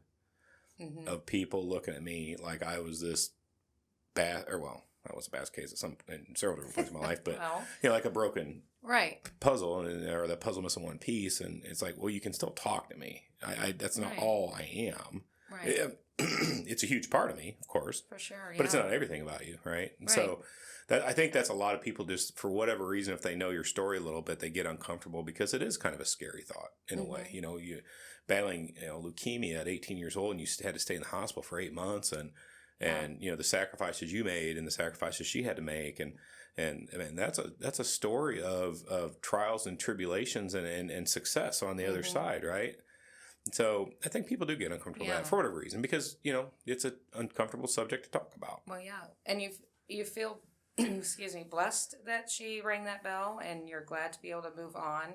[SPEAKER 1] of people looking at me like I was this bad, that was a bad case in several different points in my life, but
[SPEAKER 2] Well,
[SPEAKER 1] like a broken
[SPEAKER 2] right.
[SPEAKER 1] puzzle, or the puzzle missing one piece, and it's like, well, you can still talk to me. That's not
[SPEAKER 2] Right.
[SPEAKER 1] all I am.
[SPEAKER 2] Right.
[SPEAKER 1] It's a huge part of me, of course,
[SPEAKER 2] For sure.
[SPEAKER 1] but it's not everything about you, right? And
[SPEAKER 2] Right.
[SPEAKER 1] so I think that's a lot of people, just for whatever reason, if they know your story a little bit, they get uncomfortable because it is kind of a scary thought in a way. You battling leukemia at 18 years old, and you had to stay in the hospital for 8 months, and the sacrifices you made and the sacrifices she had to make, and I mean that's a story of trials and tribulations and success on the other side, right? So I think people do get uncomfortable with that for whatever reason, because it's an uncomfortable subject to talk about.
[SPEAKER 2] Well, yeah, and you feel excuse me, blessed that she rang that bell, and you're glad to be able to move on.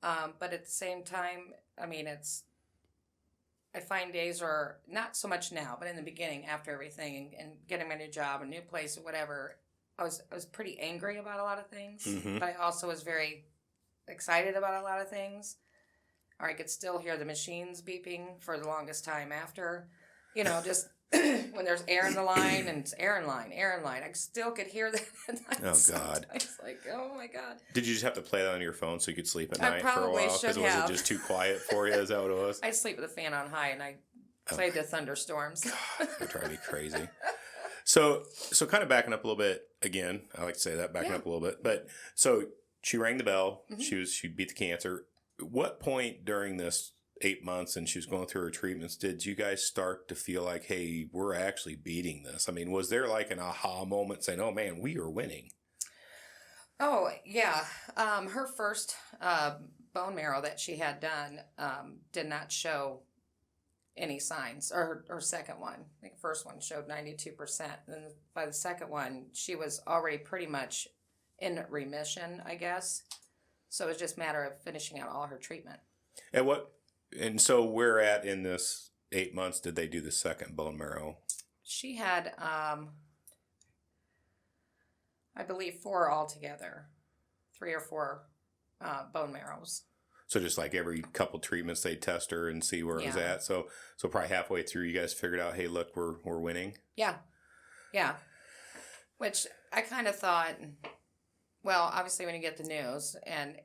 [SPEAKER 2] But at the same time, I mean, I find days are not so much now, but in the beginning, after everything and getting my new job, a new place, or whatever, I was pretty angry about a lot of things, but I also was very excited about a lot of things. Or I could still hear the machines beeping for the longest time after, just when there's air in the line and it's air in line. I still could hear that.
[SPEAKER 1] Oh, God.
[SPEAKER 2] It's like, oh, my God.
[SPEAKER 1] Did you just have to play that on your phone so you could sleep at
[SPEAKER 2] I
[SPEAKER 1] night for a
[SPEAKER 2] probably
[SPEAKER 1] while?
[SPEAKER 2] should
[SPEAKER 1] Was
[SPEAKER 2] have.
[SPEAKER 1] it just too quiet for you? Is that what it was?
[SPEAKER 2] I sleep with the fan on high, and I played the thunderstorms.
[SPEAKER 1] God, that drive me crazy. So kind of backing up a little bit again. I like to say that, backing up a little bit. But so she rang the bell. She beat the cancer. What point during this 8 months and she was going through her treatments did you guys start to feel like, hey, we're actually beating this? I mean, was there like an aha moment saying, oh man, we are winning?
[SPEAKER 2] Oh, yeah. Her first bone marrow that she had done did not show any signs, or her second one. I think the first one showed 92%. And by the second one, she was already pretty much in remission, I guess. So it was just a matter of finishing out all her treatment.
[SPEAKER 1] And so where at in this 8 months did they do the second bone marrow?
[SPEAKER 2] She had, I believe, 4 altogether, 3 or 4 bone marrows.
[SPEAKER 1] So just like every couple treatments, they test her and see where it was at. So probably halfway through, you guys figured out, hey, look, we're winning. Yeah.
[SPEAKER 2] Which I kind of thought, well, obviously when you get the news, and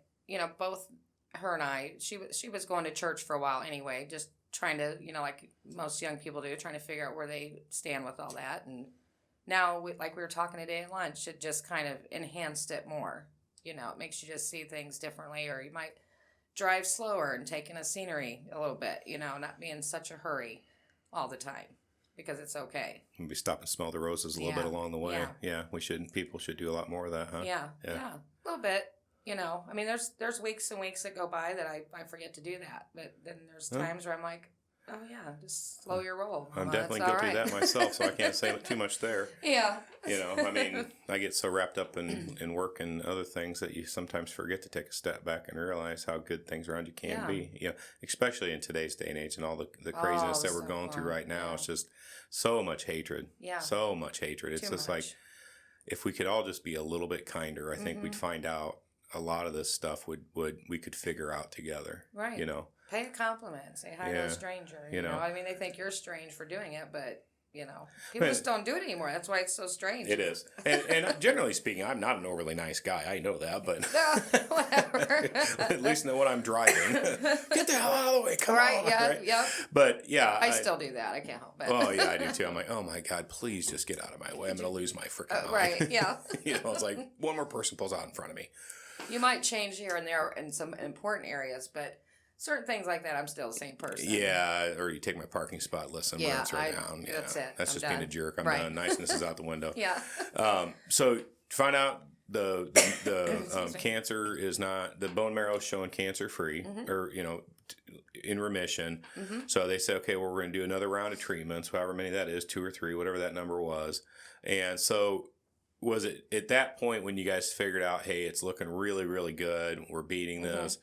[SPEAKER 2] both her and I, she was going to church for a while anyway, just trying to, like most young people do, trying to figure out where they stand with all that. And now, like we were talking today at lunch, it just kind of enhanced it more. It makes you just see things differently, or you might drive slower and take in the scenery a little bit, not be in such a hurry all the time, because it's okay.
[SPEAKER 1] Maybe stop and smell the roses a little bit along the way. Yeah, people should do a lot more of that, huh?
[SPEAKER 2] Yeah, a little bit. I mean, there's weeks and weeks that go by that I forget to do that, but then there's times where I'm like, oh yeah, just slow your roll.
[SPEAKER 1] I'm definitely guilty of that myself, so I can't say too much there.
[SPEAKER 2] Yeah.
[SPEAKER 1] I mean, I get so wrapped up in work and other things that you sometimes forget to take a step back and realize how good things around you can be. Especially in today's day and age and all the craziness that we're going through right now. It's just so much hatred. Yeah. So much hatred. It's just like, if we could all just be a little bit kinder, I think we'd find out a lot of this stuff we could figure out together. Right.
[SPEAKER 2] Pay a compliment. Say hi to a stranger. I mean, they think you're strange for doing it, but people just don't do it anymore. That's why it's so strange.
[SPEAKER 1] It is. And generally speaking, I'm not an overly nice guy. I know that, but
[SPEAKER 2] whatever.
[SPEAKER 1] At least know what I'm driving. Get the hell out of the way. Come on.
[SPEAKER 2] Right. Yeah.
[SPEAKER 1] But yeah,
[SPEAKER 2] I still do that. I can't help it.
[SPEAKER 1] Oh yeah, I do too. I'm like, oh my God, please just get out of my way. I'm going to lose my freaking mind.
[SPEAKER 2] Right. Yeah.
[SPEAKER 1] It's like one more person pulls out in front of me.
[SPEAKER 2] You might change here and there in some important areas, but certain things like that, I'm still the same person.
[SPEAKER 1] Yeah, or you take my parking spot, listen, yeah, right down. Yeah, that's it. That's just done. Being a jerk. I'm done. Niceness is out the window.
[SPEAKER 2] Yeah.
[SPEAKER 1] So find out the cancer is not, the bone marrow is showing cancer free, or in remission. So they say, okay, well, we're going to do another round of treatments, however many that is, 2 or 3, whatever that number was, and so. Was it at that point when you guys figured out, hey, it's looking really, really good, we're beating this,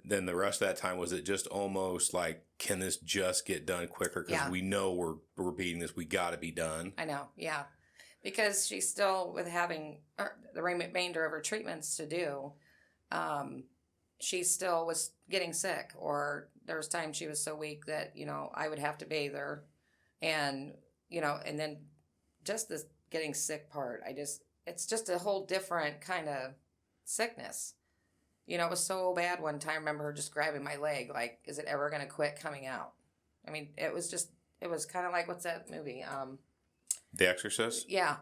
[SPEAKER 1] then the rest of that time, was it just almost like, can this just get done quicker? Because we know we're beating this. We got to be done. I know, yeah. Because she's still, with having the remainder of her treatments to do, she still was getting sick. Or there was times she was so weak that, I would have to bathe her. And, and then
[SPEAKER 2] just the getting sick part, it's just a whole different kind of sickness. You know, it was so bad one time. I remember her just grabbing my leg, like, is it ever going to quit coming out? I mean, it was kind of like, what's that movie?
[SPEAKER 1] The Exorcist?
[SPEAKER 2] Yeah.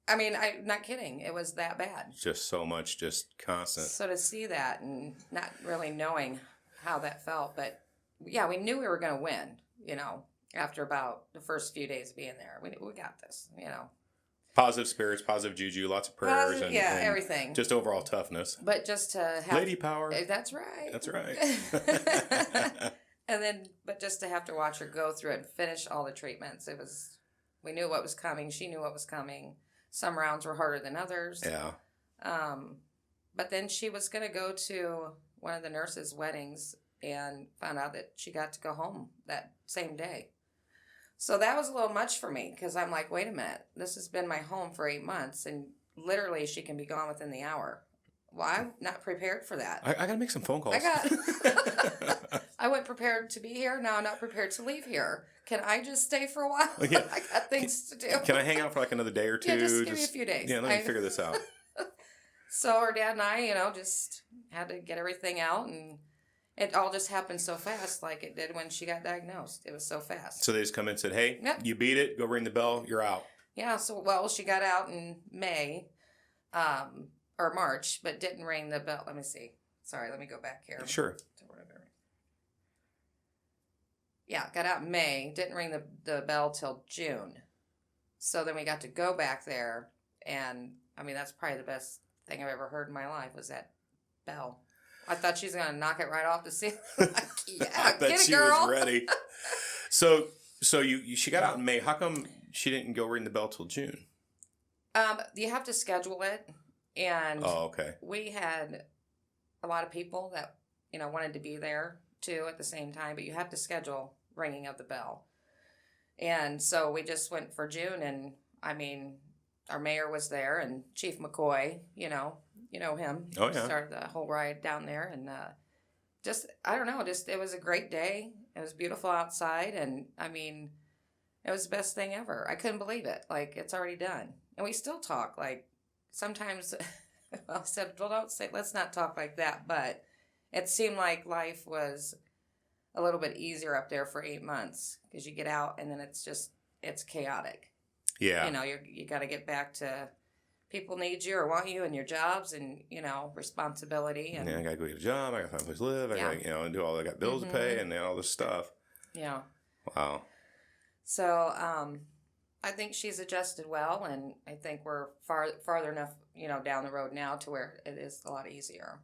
[SPEAKER 2] I mean, I'm not kidding. It was that bad.
[SPEAKER 1] Just so much, just constant.
[SPEAKER 2] So to see that and not really knowing how that felt, but yeah, we knew we were going to win, you know, after about the first few days of being there. We got this, you know.
[SPEAKER 1] Positive spirits, positive juju, lots of prayers, and
[SPEAKER 2] everything.
[SPEAKER 1] Just overall toughness.
[SPEAKER 2] But just to have
[SPEAKER 1] lady power.
[SPEAKER 2] That's right.
[SPEAKER 1] That's right.
[SPEAKER 2] And then, but just to have to watch her go through it and finish all the treatments, we knew what was coming. She knew what was coming. Some rounds were harder than others.
[SPEAKER 1] Yeah.
[SPEAKER 2] But then she was going to go to one of the nurses' weddings and found out that she got to go home that same day. So that was a little much for me because I'm like, wait a minute, this has been my home for 8 months and literally she can be gone within the hour. Well, I'm not prepared for that.
[SPEAKER 1] I got to make some phone calls.
[SPEAKER 2] I went prepared to be here. Now I'm not prepared to leave here. Can I just stay for a while?
[SPEAKER 1] Yeah.
[SPEAKER 2] I got things to do.
[SPEAKER 1] Can I hang out for like another day or two?
[SPEAKER 2] Yeah, just give me a few days.
[SPEAKER 1] Yeah, let me figure this out.
[SPEAKER 2] So her dad and I, you know, just had to get everything out, and it all just happened so fast, like it did when she got diagnosed. It was so fast.
[SPEAKER 1] So they just come in and said, hey,
[SPEAKER 2] Yep.
[SPEAKER 1] You beat it. Go ring the bell. You're out.
[SPEAKER 2] Yeah, so, well, she got out in May, or March, but didn't ring the bell. Let me see. Sorry, let me go back here.
[SPEAKER 1] Sure.
[SPEAKER 2] Yeah, got out in May, didn't ring the bell till June. So then we got to go back there, and, I mean, that's probably the best thing I've ever heard in my life was that bell. I thought she was going to knock it right off the ceiling. Like, yeah, get it,
[SPEAKER 1] she
[SPEAKER 2] girl.
[SPEAKER 1] was ready. So she got out in May. How come she didn't go ring the bell till June?
[SPEAKER 2] You have to schedule it, and
[SPEAKER 1] okay.
[SPEAKER 2] We had a lot of people that, you know, wanted to be there too at the same time, but you have to schedule ringing of the bell. And so we just went for June, and I mean, our mayor was there, and Chief McCoy, you know him.
[SPEAKER 1] Oh, yeah.
[SPEAKER 2] Started the whole ride down there, and I don't know, it was a great day. It was beautiful outside, and I mean, it was the best thing ever. I couldn't believe it. Like, it's already done. And we still talk, like, sometimes, I said, well, let's not talk like that, but it seemed like life was a little bit easier up there for 8 months, because you get out, and then it's chaotic.
[SPEAKER 1] Yeah.
[SPEAKER 2] You know, you got to get back to people need you or want you in your jobs and, you know, responsibility. And
[SPEAKER 1] yeah, I got to go get a job. I got to find a place to live. I got to, and do all. I got bills to pay and all this stuff.
[SPEAKER 2] Yeah.
[SPEAKER 1] Wow.
[SPEAKER 2] So, I think she's adjusted well, and I think we're farther enough, you know, down the road now to where it is a lot easier.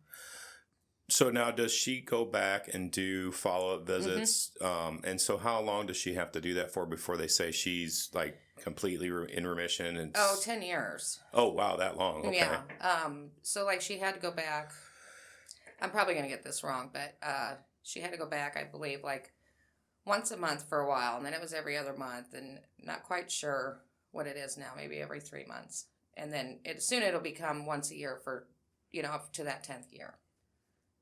[SPEAKER 1] So now, does she go back and do follow-up visits? And so how long does she have to do that for before they say she's, like, completely in remission? And
[SPEAKER 2] 10 years.
[SPEAKER 1] Oh, wow, that long. Okay.
[SPEAKER 2] Yeah. So, like, she had to go back. I'm probably going to get this wrong, but she had to go back, I believe, like, once a month for a while, and then it was every other month, and not quite sure what it is now, maybe every 3 months. And then soon it'll become once a year for, you know, up to that 10th year.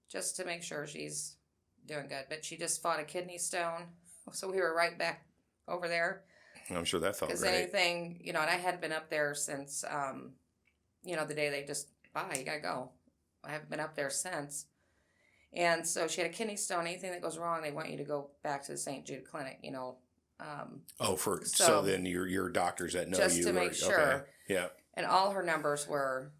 [SPEAKER 2] Just to make sure she's doing good. But she just fought a kidney stone, so we were right back over there.
[SPEAKER 1] I'm sure that felt great.
[SPEAKER 2] Because anything, you know, and I hadn't been up there since, you know, the day they just, bye, you gotta go. I haven't been up there since. And so she had a kidney stone. Anything that goes wrong, they want you to go back to the St.Jude clinic, you know.
[SPEAKER 1] So then your doctors that know
[SPEAKER 2] just
[SPEAKER 1] you.
[SPEAKER 2] Just to make sure.
[SPEAKER 1] Okay. Yeah.
[SPEAKER 2] And all her numbers were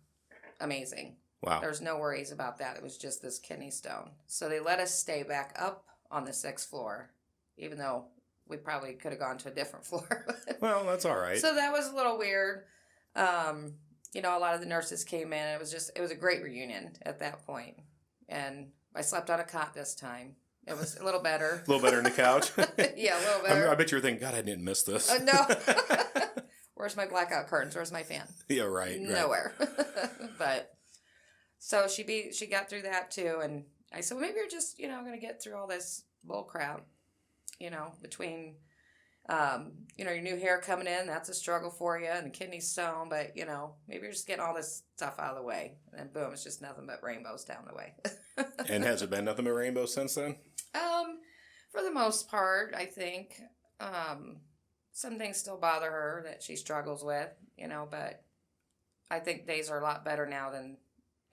[SPEAKER 2] amazing.
[SPEAKER 1] Wow.
[SPEAKER 2] There's no worries about that. It was just this kidney stone. So they let us stay back up on the 6th floor, even though we probably could have gone to a different floor.
[SPEAKER 1] Well, that's all right.
[SPEAKER 2] So that was a little weird. You know, a lot of the nurses came in. It was a great reunion at that point. And I slept on a cot this time. It was a little better.
[SPEAKER 1] A little better on the couch?
[SPEAKER 2] Yeah, a little better.
[SPEAKER 1] I bet you were thinking, God, I didn't miss this.
[SPEAKER 2] No. Where's my blackout curtains? Where's my fan?
[SPEAKER 1] Yeah, right.
[SPEAKER 2] Nowhere. But... So she got through that too, and I said, well, maybe you're just, you know, going to get through all this bull crap, you know, between, you know, your new hair coming in, that's a struggle for you, and the kidney stone, but, you know, maybe you're just getting all this stuff out of the way, and then boom, it's just nothing but rainbows down the way.
[SPEAKER 1] And has it been nothing but rainbows since then?
[SPEAKER 2] For the most part, I think. some things still bother her that she struggles with, but I think days are a lot better now than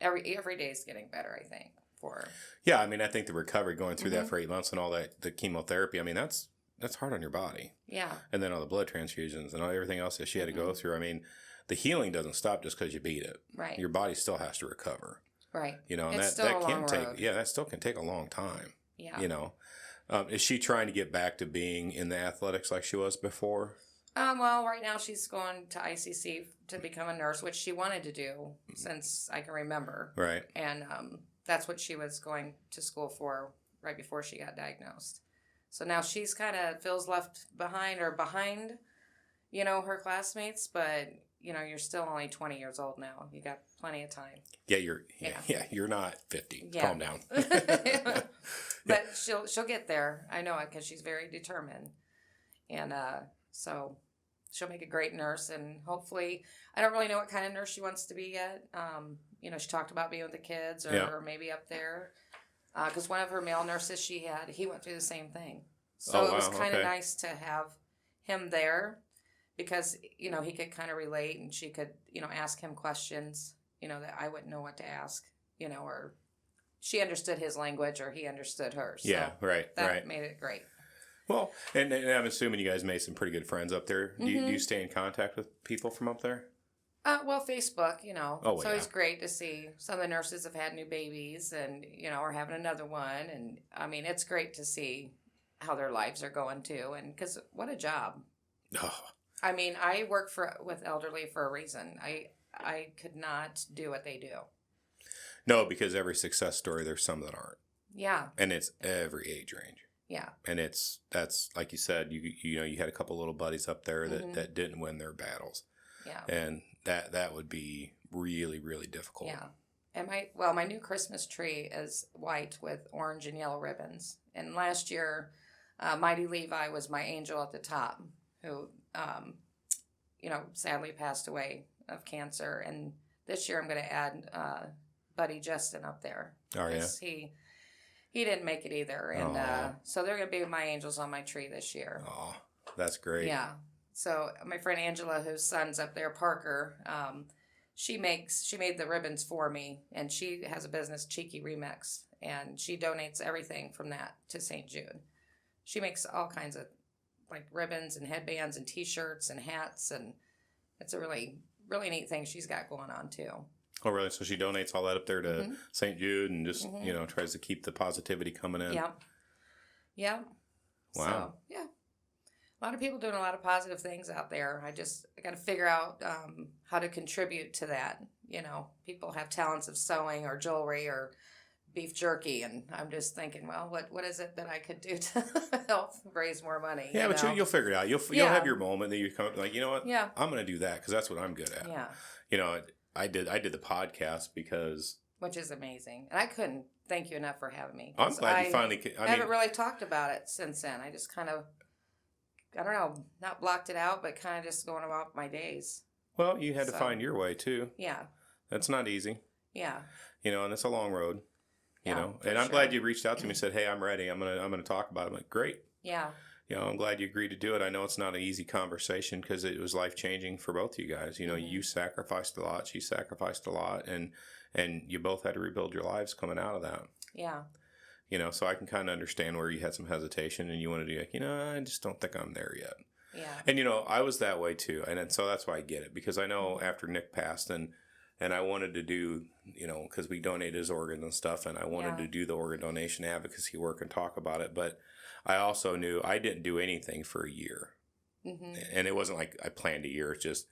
[SPEAKER 2] every day is getting better, I think, for her.
[SPEAKER 1] Yeah, I mean, I think the recovery going through that for 8 months and all that, the chemotherapy, I mean, that's hard on your body.
[SPEAKER 2] Yeah.
[SPEAKER 1] And then all the blood transfusions and everything else that she had to go through. I mean, the healing doesn't stop just because you beat it.
[SPEAKER 2] Right.
[SPEAKER 1] Your body still has to recover.
[SPEAKER 2] Right.
[SPEAKER 1] And
[SPEAKER 2] it's
[SPEAKER 1] that
[SPEAKER 2] still a
[SPEAKER 1] can
[SPEAKER 2] long
[SPEAKER 1] take,
[SPEAKER 2] road.
[SPEAKER 1] that still can take a long time.
[SPEAKER 2] Yeah.
[SPEAKER 1] Is she trying to get back to being in the athletics like she was before?
[SPEAKER 2] Well, right now she's going to ICC to become a nurse, which she wanted to do since I can remember.
[SPEAKER 1] Right.
[SPEAKER 2] And that's what she was going to school for right before she got diagnosed. So now she's kind of feels left behind her classmates, but you're still only 20 years old now. You got plenty of time.
[SPEAKER 1] Yeah, you're not 50.
[SPEAKER 2] Yeah.
[SPEAKER 1] Calm down.
[SPEAKER 2] But she'll get there. I know it because she's very determined. And so she'll make a great nurse, and hopefully, I don't really know what kind of nurse she wants to be yet. She talked about being with the kids or maybe up there. Because one of her male nurses he went through the same thing. So it was kind of nice to have him there because, he could kind of relate and she could, ask him questions, that I wouldn't know what to ask, or she understood his language or he understood hers. So that made it great.
[SPEAKER 1] Well, and I'm assuming you guys made some pretty good friends up there. Do you stay in contact with people from up there?
[SPEAKER 2] Well, Facebook, it's always
[SPEAKER 1] yeah.
[SPEAKER 2] great to see some of the nurses have had new babies and, are having another one. And, I mean, it's great to see how their lives are going, too. And because what a job.
[SPEAKER 1] Oh.
[SPEAKER 2] I mean, I work with elderly for a reason. I could not do what they do.
[SPEAKER 1] No, because every success story, there's some that aren't.
[SPEAKER 2] Yeah.
[SPEAKER 1] And it's every age range.
[SPEAKER 2] Yeah.
[SPEAKER 1] And that's like you said, you had a couple little buddies up there that didn't win their battles.
[SPEAKER 2] Yeah.
[SPEAKER 1] And that would be really, really difficult.
[SPEAKER 2] Yeah. And my new Christmas tree is white with orange and yellow ribbons. And last year, Mighty Levi was my angel at the top, who, sadly passed away of cancer. And this year I'm going to add Buddy Justin up there.
[SPEAKER 1] Oh, yeah.
[SPEAKER 2] He didn't make it either. And so they're going to be my angels on my tree this year.
[SPEAKER 1] Oh, that's great.
[SPEAKER 2] Yeah. So my friend Angela, whose son's up there, Parker, she made the ribbons for me, and she has a business, Cheeky Remix, and she donates everything from that to St. Jude. She makes all kinds of like ribbons and headbands and T-shirts and hats, and it's a really, really neat thing she's got going on too.
[SPEAKER 1] Oh, really? So she donates all that up there to St. Jude and just, tries to keep the positivity coming in.
[SPEAKER 2] Yeah. Yeah.
[SPEAKER 1] Wow.
[SPEAKER 2] So, yeah. A lot of people doing a lot of positive things out there. I got to figure out how to contribute to that. People have talents of sewing or jewelry or beef jerky, and I'm just thinking, well, what is it that I could do to help raise more money?
[SPEAKER 1] Yeah, but you'll figure it out. You'll have your moment that you come up like, you know what?
[SPEAKER 2] Yeah.
[SPEAKER 1] I'm going to do that because that's what I'm good at.
[SPEAKER 2] Yeah.
[SPEAKER 1] I did the podcast because...
[SPEAKER 2] Which is amazing. And I couldn't thank you enough for having me.
[SPEAKER 1] I'm glad you finally...
[SPEAKER 2] I haven't really talked about it since then. I just kind of... I don't know, not blocked it out, but kind of just going about my days.
[SPEAKER 1] Well, you had to find your way, too.
[SPEAKER 2] Yeah.
[SPEAKER 1] That's not easy.
[SPEAKER 2] Yeah.
[SPEAKER 1] And it's a long road, And I'm glad you reached out to me and said, hey, I'm ready. I'm gonna talk about it. I'm like, great.
[SPEAKER 2] Yeah.
[SPEAKER 1] I'm glad you agreed to do it. I know it's not an easy conversation because it was life-changing for both of you guys. You sacrificed a lot. She sacrificed a lot. And you both had to rebuild your lives coming out of that.
[SPEAKER 2] Yeah.
[SPEAKER 1] So I can kind of understand where you had some hesitation and you want to do like, I just don't think I'm there yet.
[SPEAKER 2] Yeah.
[SPEAKER 1] And, I was that way too. And so that's why I get it because I know after Nick passed and I wanted to do, because we donated his organs and stuff and I wanted to do the organ donation advocacy work and talk about it. But I also knew I didn't do anything for a year. Mm-hmm. And it wasn't like I planned a year. It just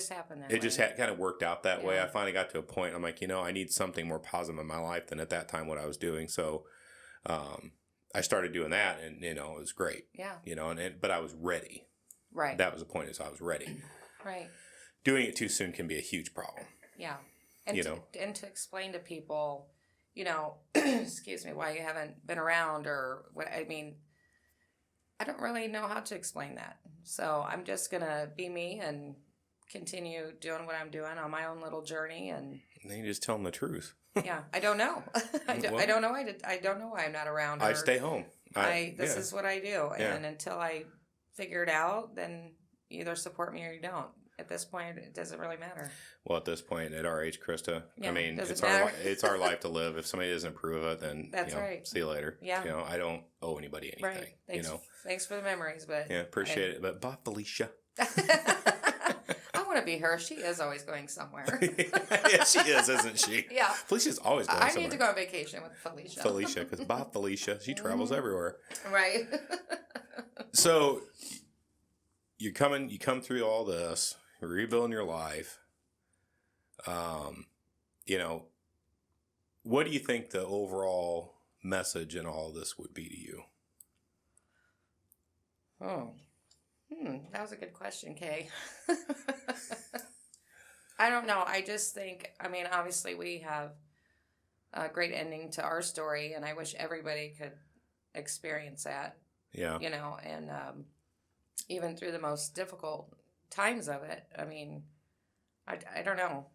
[SPEAKER 2] happened that
[SPEAKER 1] way.
[SPEAKER 2] It
[SPEAKER 1] just kind of worked out that way. I finally got to a point. I'm like, I need something more positive in my life than at that time what I was doing. So I started doing that and, it was great.
[SPEAKER 2] Yeah.
[SPEAKER 1] But I was ready.
[SPEAKER 2] Right.
[SPEAKER 1] That was the point is I was ready.
[SPEAKER 2] Right.
[SPEAKER 1] Doing it too soon can be a huge problem.
[SPEAKER 2] Yeah. And to explain to people, excuse me, why you haven't been around or what, I mean, I don't really know how to explain that. So I'm just going to be me and continue doing what I'm doing on my own little journey. And
[SPEAKER 1] then you just tell them the truth.
[SPEAKER 2] Yeah. I don't know. I don't know. I don't know why I'm not around.
[SPEAKER 1] I stay home.
[SPEAKER 2] This is what I do.
[SPEAKER 1] Yeah.
[SPEAKER 2] And until I figure it out, then you either support me or you don't. At this point, it doesn't really matter.
[SPEAKER 1] Well, at this point, at our age, Krista,
[SPEAKER 2] Yeah,
[SPEAKER 1] I mean,
[SPEAKER 2] doesn't
[SPEAKER 1] it's
[SPEAKER 2] matter.
[SPEAKER 1] it's our life to live. If somebody doesn't approve of it, then
[SPEAKER 2] That's right.
[SPEAKER 1] see you later.
[SPEAKER 2] Yeah.
[SPEAKER 1] I don't owe anybody anything.
[SPEAKER 2] Right. Thanks, thanks for the memories, but
[SPEAKER 1] Yeah, appreciate it. But bye, Felicia.
[SPEAKER 2] I want to be her. She is always going somewhere.
[SPEAKER 1] Yeah, she is, isn't she?
[SPEAKER 2] Yeah.
[SPEAKER 1] Felicia's always going somewhere.
[SPEAKER 2] I need to go on vacation with Felicia.
[SPEAKER 1] Felicia, because bye, Felicia. She travels everywhere.
[SPEAKER 2] Right.
[SPEAKER 1] So you come through all this, you're rebuilding your life. What do you think the overall message in all of this would be to you?
[SPEAKER 2] Oh, that was a good question, Kay. I don't know. I just think, I mean, obviously we have a great ending to our story, and I wish everybody could experience that.
[SPEAKER 1] Yeah.
[SPEAKER 2] And even through the most difficult times of it, I mean, I don't know.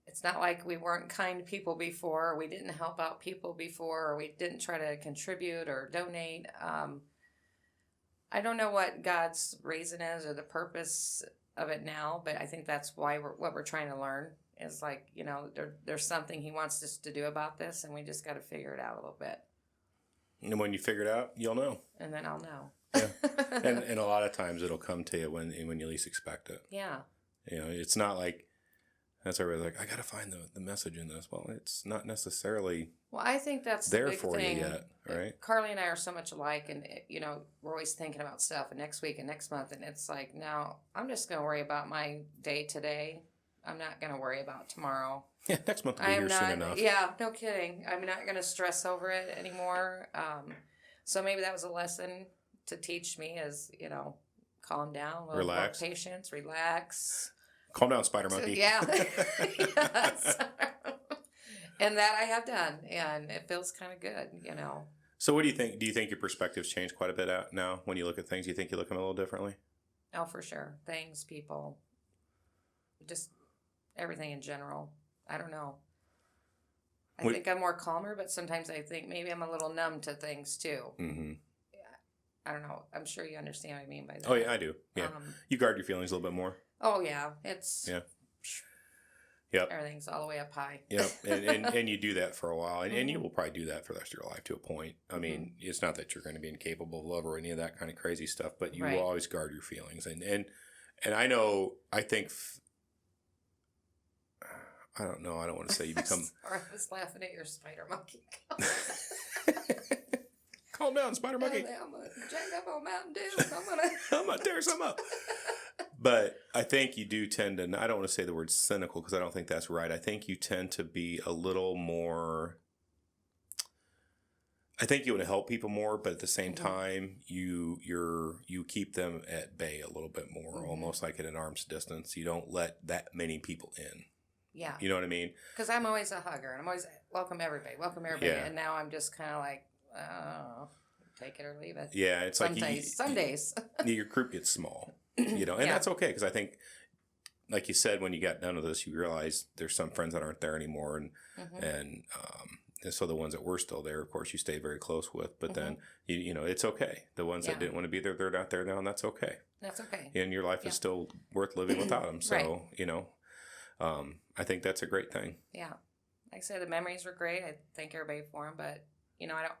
[SPEAKER 2] It's not like we weren't kind people before, or we didn't help out people before, or we didn't try to contribute or donate. I don't know what God's reason is or the purpose of it now, but I think that's why what we're trying to learn is like, there's something He wants us to do about this, and we just got to figure it out a little bit.
[SPEAKER 1] And when you figure it out, you'll know.
[SPEAKER 2] And then I'll know.
[SPEAKER 1] Yeah. and a lot of times it'll come to you when you least expect it.
[SPEAKER 2] Yeah.
[SPEAKER 1] It's not like, that's everybody's like, I got to find the message in this. Well, it's not necessarily
[SPEAKER 2] Well, I think that's
[SPEAKER 1] there
[SPEAKER 2] the big
[SPEAKER 1] for
[SPEAKER 2] thing.
[SPEAKER 1] you yet, right?
[SPEAKER 2] Carly and I are so much alike, and we're always thinking about stuff, and next week and next month, and it's like, now I'm just going to worry about my day today. I'm not going to worry about tomorrow.
[SPEAKER 1] Yeah, next month will be here soon enough.
[SPEAKER 2] Yeah, no kidding. I'm not going to stress over it anymore. So maybe that was a lesson to teach me is, calm down, a little
[SPEAKER 1] Relax.
[SPEAKER 2] more patience, relax.
[SPEAKER 1] Calm down, Spider Monkey.
[SPEAKER 2] Yeah. Yes. And that I have done, and it feels kind of good,
[SPEAKER 1] So what do you think? Do you think your perspective's changed quite a bit out now when you look at things? Do you think you look at them a little differently?
[SPEAKER 2] Oh, for sure. Things, people, just everything in general. I don't know. I think I'm more calmer, but sometimes I think maybe I'm a little numb to things too.
[SPEAKER 1] Mm-hmm.
[SPEAKER 2] I don't know. I'm sure you understand what I mean by that.
[SPEAKER 1] Oh, yeah, I do. Yeah. You guard your feelings a little bit more.
[SPEAKER 2] Oh, yeah. It's...
[SPEAKER 1] Yeah. Yep.
[SPEAKER 2] Everything's all the way up high.
[SPEAKER 1] Yep. And you do that for a while. And you will probably do that for the rest of your life to a point. I mean, it's not that you're going to be incapable of love or any of that kind of crazy stuff, but you will always guard your feelings. And I know, I think... I don't know. I don't want to say you become...
[SPEAKER 2] Sorry, I was laughing at your spider monkey.
[SPEAKER 1] Calm down, Spider Monkey.
[SPEAKER 2] I'm going to jack up on Mountain Dew.
[SPEAKER 1] I'm going to tear some up. But I think you do tend to... I don't want to say the word cynical because I don't think that's right. I think you tend to be a little more... I think you want to help people more, but at the same time, you keep them at bay a little bit more, almost like at an arm's distance. You don't let that many people in.
[SPEAKER 2] Yeah.
[SPEAKER 1] You know what I mean?
[SPEAKER 2] Because I'm always a hugger, and I'm always welcome everybody.
[SPEAKER 1] Yeah.
[SPEAKER 2] And now I'm just kind of like, oh, take it or leave it.
[SPEAKER 1] Yeah, it's
[SPEAKER 2] some days.
[SPEAKER 1] Your group gets small, and that's okay because I think, like you said, when you got done with this, you realize there's some friends that aren't there anymore, and so the ones that were still there, of course, you stay very close with. But then it's okay. The ones that didn't want to be there, they're not there now, and that's okay.
[SPEAKER 2] That's okay.
[SPEAKER 1] And your life is still worth living without them. So
[SPEAKER 2] Right.
[SPEAKER 1] I think that's a great thing.
[SPEAKER 2] Yeah. Like I said, the memories were great. I thank everybody for them, but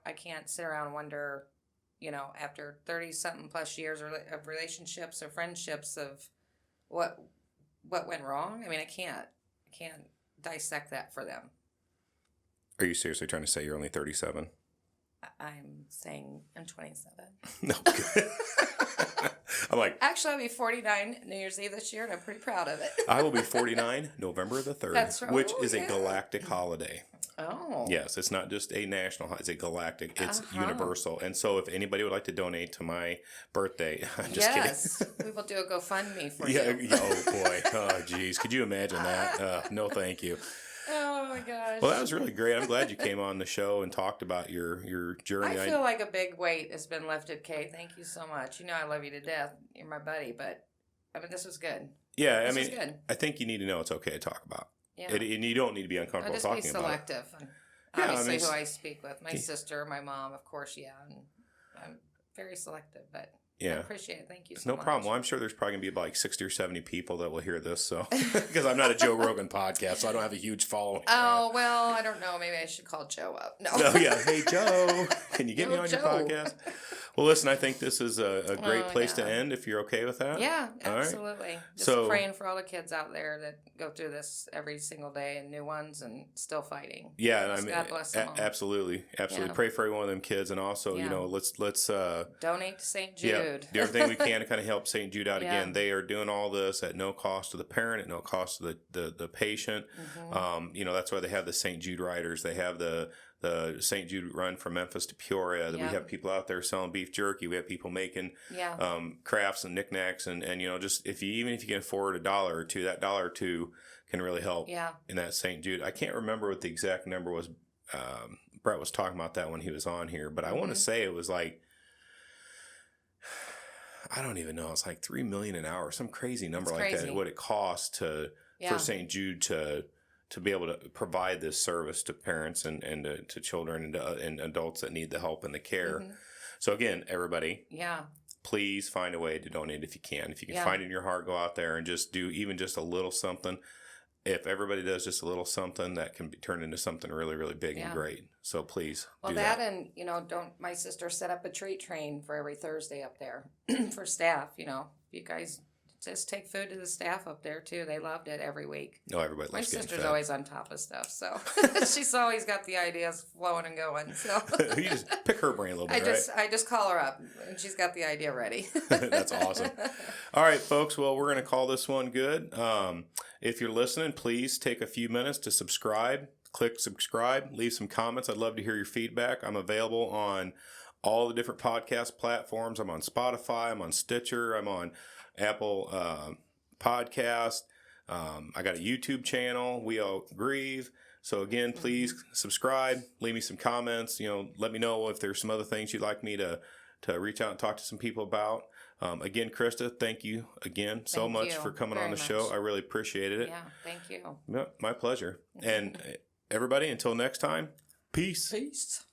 [SPEAKER 2] I can't sit around and wonder, after 30 something plus years of relationships or friendships of what went wrong. I mean, I can't dissect that for them.
[SPEAKER 1] Are you seriously trying to say you're only 37?
[SPEAKER 2] I'm saying I'm 27.
[SPEAKER 1] No. I'm like...
[SPEAKER 2] Actually, I'll be 49 New Year's Eve this year, and I'm pretty proud of it.
[SPEAKER 1] I will be 49 November the 3rd,
[SPEAKER 2] That's right.
[SPEAKER 1] which is a galactic holiday.
[SPEAKER 2] Oh.
[SPEAKER 1] Yes, it's not just a national holiday. It's a galactic. It's universal. And so if anybody would like to donate to my birthday, I'm just kidding.
[SPEAKER 2] We will do a GoFundMe for you.
[SPEAKER 1] Yeah. Oh, boy. Oh, geez. Could you imagine that? No, thank you.
[SPEAKER 2] Oh, my gosh.
[SPEAKER 1] Well, that was really great. I'm glad you came on the show and talked about your journey.
[SPEAKER 2] I feel like a big weight has been lifted, Kay. Thank you so much. I love you to death. You're my buddy, but this was good.
[SPEAKER 1] Yeah,
[SPEAKER 2] This was good.
[SPEAKER 1] I think you need to know it's okay to talk about.
[SPEAKER 2] Yeah.
[SPEAKER 1] And you don't need to be uncomfortable
[SPEAKER 2] I'll
[SPEAKER 1] talking
[SPEAKER 2] just be
[SPEAKER 1] about it.
[SPEAKER 2] selective. Obviously, who I speak with. My sister, my mom, of course, and very selective, but I
[SPEAKER 1] Yeah.
[SPEAKER 2] appreciate it. Thank you so
[SPEAKER 1] No
[SPEAKER 2] much.
[SPEAKER 1] problem. Well, I'm sure there's probably going to be about like 60 or 70 people that will hear this. So, because I'm not a Joe Rogan podcast, so I don't have a huge following.
[SPEAKER 2] Oh, well, I don't know. Maybe I should call Joe up. No.
[SPEAKER 1] Oh, yeah. Hey, Joe, can you get me
[SPEAKER 2] Yo,
[SPEAKER 1] on
[SPEAKER 2] Joe.
[SPEAKER 1] your podcast? Well, listen, I think this is a great place
[SPEAKER 2] yeah.
[SPEAKER 1] to end if you're okay with that.
[SPEAKER 2] Yeah,
[SPEAKER 1] All right.
[SPEAKER 2] absolutely. Just
[SPEAKER 1] So-
[SPEAKER 2] praying for all the kids out there that go through this every single day and new ones and still fighting.
[SPEAKER 1] Yeah, and I
[SPEAKER 2] Just
[SPEAKER 1] mean,
[SPEAKER 2] God bless them all.
[SPEAKER 1] absolutely.
[SPEAKER 2] Yeah.
[SPEAKER 1] Pray for every one of them kids, and also,
[SPEAKER 2] Yeah.
[SPEAKER 1] let's
[SPEAKER 2] Donate to St. Jude.
[SPEAKER 1] do everything we can to kind of help St. Jude out.
[SPEAKER 2] Yeah.
[SPEAKER 1] Again, they are doing all this at no cost to the parent, at no cost to the patient.
[SPEAKER 2] Mm-hmm.
[SPEAKER 1] That's why they have the St. Jude Riders. They have the St. Jude run from Memphis to Peoria.
[SPEAKER 2] Yeah.
[SPEAKER 1] We have people out there selling beef jerky. We have people making
[SPEAKER 2] Yeah.
[SPEAKER 1] crafts and knickknacks, and just even if you can afford $1 or $2, that $1 or $2 can really help.
[SPEAKER 2] Yeah.
[SPEAKER 1] In that St. Jude. I can't remember what the exact number was. Brett was talking about that when he was on here, but I want to say it was like, I don't even know. It's like $3 million an hour, some crazy number
[SPEAKER 2] It's
[SPEAKER 1] like
[SPEAKER 2] crazy.
[SPEAKER 1] that. What it costs for St. Jude to be able to provide this service to parents and to children and adults that need the help and the care.
[SPEAKER 2] Mm-hmm.
[SPEAKER 1] So again, everybody,
[SPEAKER 2] Yeah.
[SPEAKER 1] please find a way to donate if you can. If you can
[SPEAKER 2] Yeah.
[SPEAKER 1] find it in your heart, go out there and just do even just a little something. If everybody does just a little something, that can be turned into something really, really big and great. So please
[SPEAKER 2] Well,
[SPEAKER 1] do
[SPEAKER 2] that
[SPEAKER 1] that.
[SPEAKER 2] and, don't my sister set up a treat train for every Thursday up there for staff, You guys just take food to the staff up there too. They loved it every week.
[SPEAKER 1] No, everybody
[SPEAKER 2] My
[SPEAKER 1] loves getting
[SPEAKER 2] sister's
[SPEAKER 1] fed.
[SPEAKER 2] always on top of stuff, so she's always got the ideas flowing and going. So
[SPEAKER 1] You just pick her brain a little bit,
[SPEAKER 2] I just call her up and she's got the idea ready.
[SPEAKER 1] That's awesome. All right, folks. Well, we're going to call this one good. If you're listening, please take a few minutes to subscribe. Click subscribe. Leave some comments. I'd love to hear your feedback. I'm available on all the different podcast platforms. I'm on Spotify. I'm on Stitcher. I'm on Apple Podcast. I got a YouTube channel. We All Grieve. So again, please subscribe. Leave me some comments. Let me know if there's some other things you'd like me to reach out and talk to some people about. Again, Krista, thank you again so
[SPEAKER 2] Thank
[SPEAKER 1] much
[SPEAKER 2] you
[SPEAKER 1] for coming
[SPEAKER 2] very
[SPEAKER 1] on the
[SPEAKER 2] much.
[SPEAKER 1] show. I really appreciated it.
[SPEAKER 2] Yeah, thank you.
[SPEAKER 1] Yeah, my pleasure. And everybody, until next time, peace.
[SPEAKER 2] Peace.